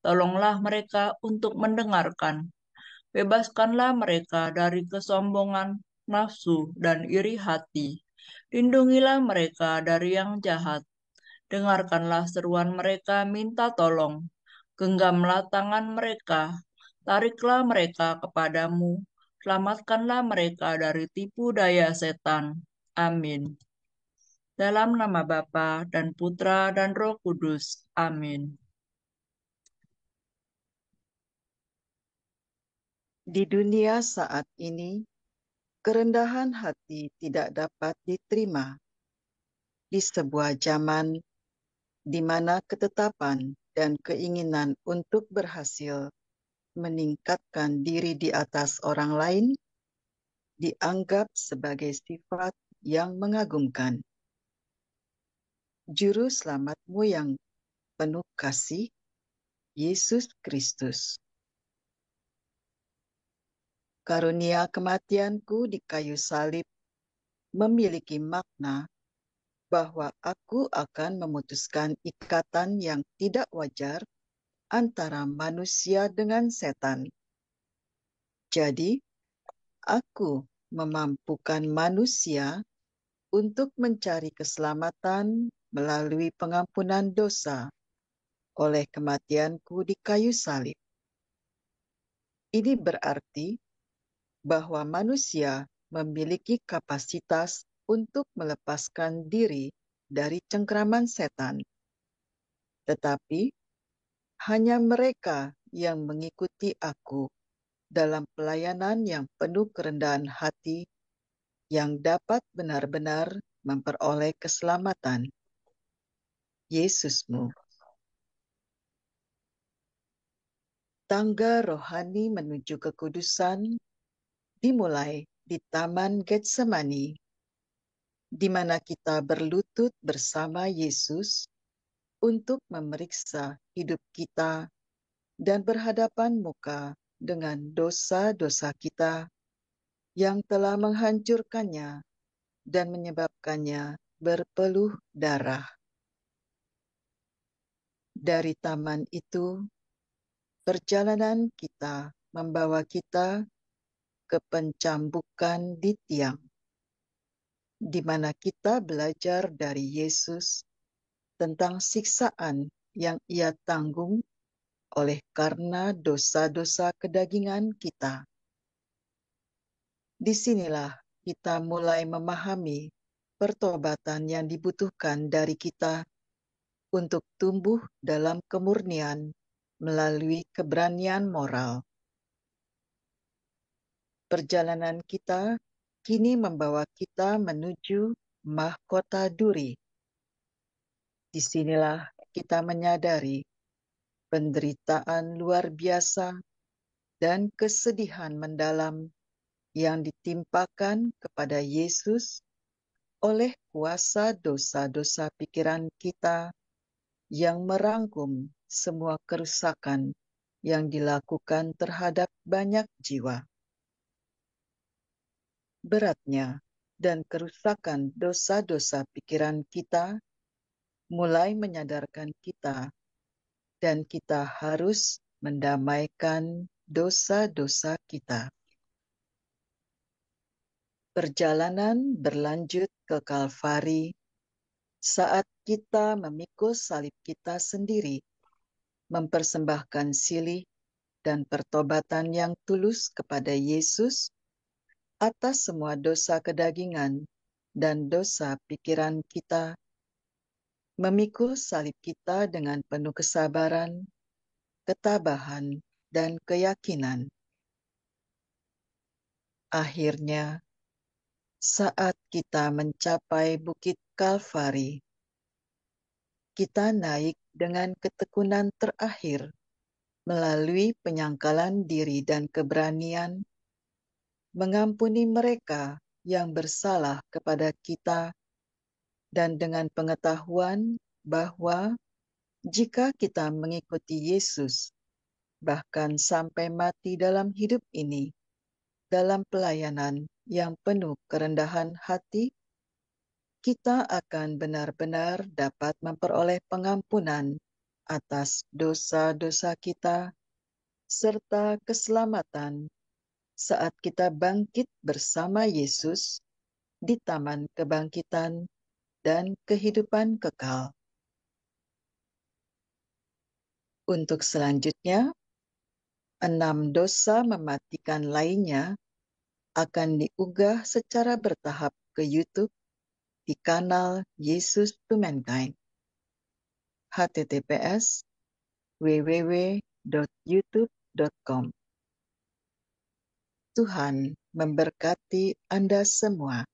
Tolonglah mereka untuk mendengarkan. Bebaskanlah mereka dari kesombongan, nafsu, dan iri hati. Lindungilah mereka dari yang jahat. Dengarkanlah seruan mereka minta tolong. Genggamlah tangan mereka. Tariklah mereka kepadamu. Selamatkanlah mereka dari tipu daya setan. Amin. Dalam nama Bapa dan Putra dan Roh Kudus. Amin. Di dunia saat ini, kerendahan hati tidak dapat diterima. Di sebuah zaman di mana ketetapan dan keinginan untuk berhasil meningkatkan diri di atas orang lain dianggap sebagai sifat yang mengagumkan. Juru selamatmu yang penuh kasih, Yesus Kristus. Karunia kematianku di kayu salib memiliki makna bahwa aku akan memutuskan ikatan yang tidak wajar antara manusia dengan setan. Jadi, aku memampukan manusia untuk mencari keselamatan melalui pengampunan dosa oleh kematianku di kayu salib. Ini berarti bahwa manusia memiliki kapasitas untuk melepaskan diri dari cengkraman setan. Tetapi, hanya mereka yang mengikuti aku dalam pelayanan yang penuh kerendahan hati yang dapat benar-benar memperoleh keselamatan. Yesusmu. Tangga rohani menuju kekudusan dimulai di Taman Getsemani, di mana kita berlutut bersama Yesus untuk memeriksa hidup kita dan berhadapan muka dengan dosa-dosa kita yang telah menghancurkannya dan menyebabkannya berpeluh darah. Dari taman itu, perjalanan kita membawa kita ke pencambukan di tiang, di mana kita belajar dari Yesus tentang siksaan yang Ia tanggung oleh karena dosa-dosa kedagingan kita. Disinilah kita mulai memahami pertobatan yang dibutuhkan dari kita untuk tumbuh dalam kemurnian melalui keberanian moral. Perjalanan kita kini membawa kita menuju mahkota duri. Disinilah kita menyadari penderitaan luar biasa dan kesedihan mendalam yang ditimpakan kepada Yesus oleh kuasa dosa-dosa pikiran kita yang merangkum semua kerusakan yang dilakukan terhadap banyak jiwa. Beratnya dan kerusakan dosa-dosa pikiran kita mulai menyadarkan kita dan kita harus mendamaikan dosa-dosa kita. Perjalanan berlanjut ke Kalvari saat kita memikul salib kita sendiri, mempersembahkan silih dan pertobatan yang tulus kepada Yesus atas semua dosa kedagingan dan dosa pikiran kita, memikul salib kita dengan penuh kesabaran, ketabahan, dan keyakinan. Akhirnya, saat kita mencapai Bukit Kalvari, kita naik dengan ketekunan terakhir melalui penyangkalan diri dan keberanian, mengampuni mereka yang bersalah kepada kita, dan dengan pengetahuan bahwa jika kita mengikuti Yesus, bahkan sampai mati dalam hidup ini, dalam pelayanan yang penuh kerendahan hati, kita akan benar-benar dapat memperoleh pengampunan atas dosa-dosa kita, serta keselamatan saat kita bangkit bersama Yesus di Taman Kebangkitan dan Kehidupan Kekal. Untuk selanjutnya, 6 dosa mematikan lainnya akan diunggah secara bertahap ke YouTube di kanal Jesus to Mankind. https://www.youtube.com. Tuhan memberkati Anda semua.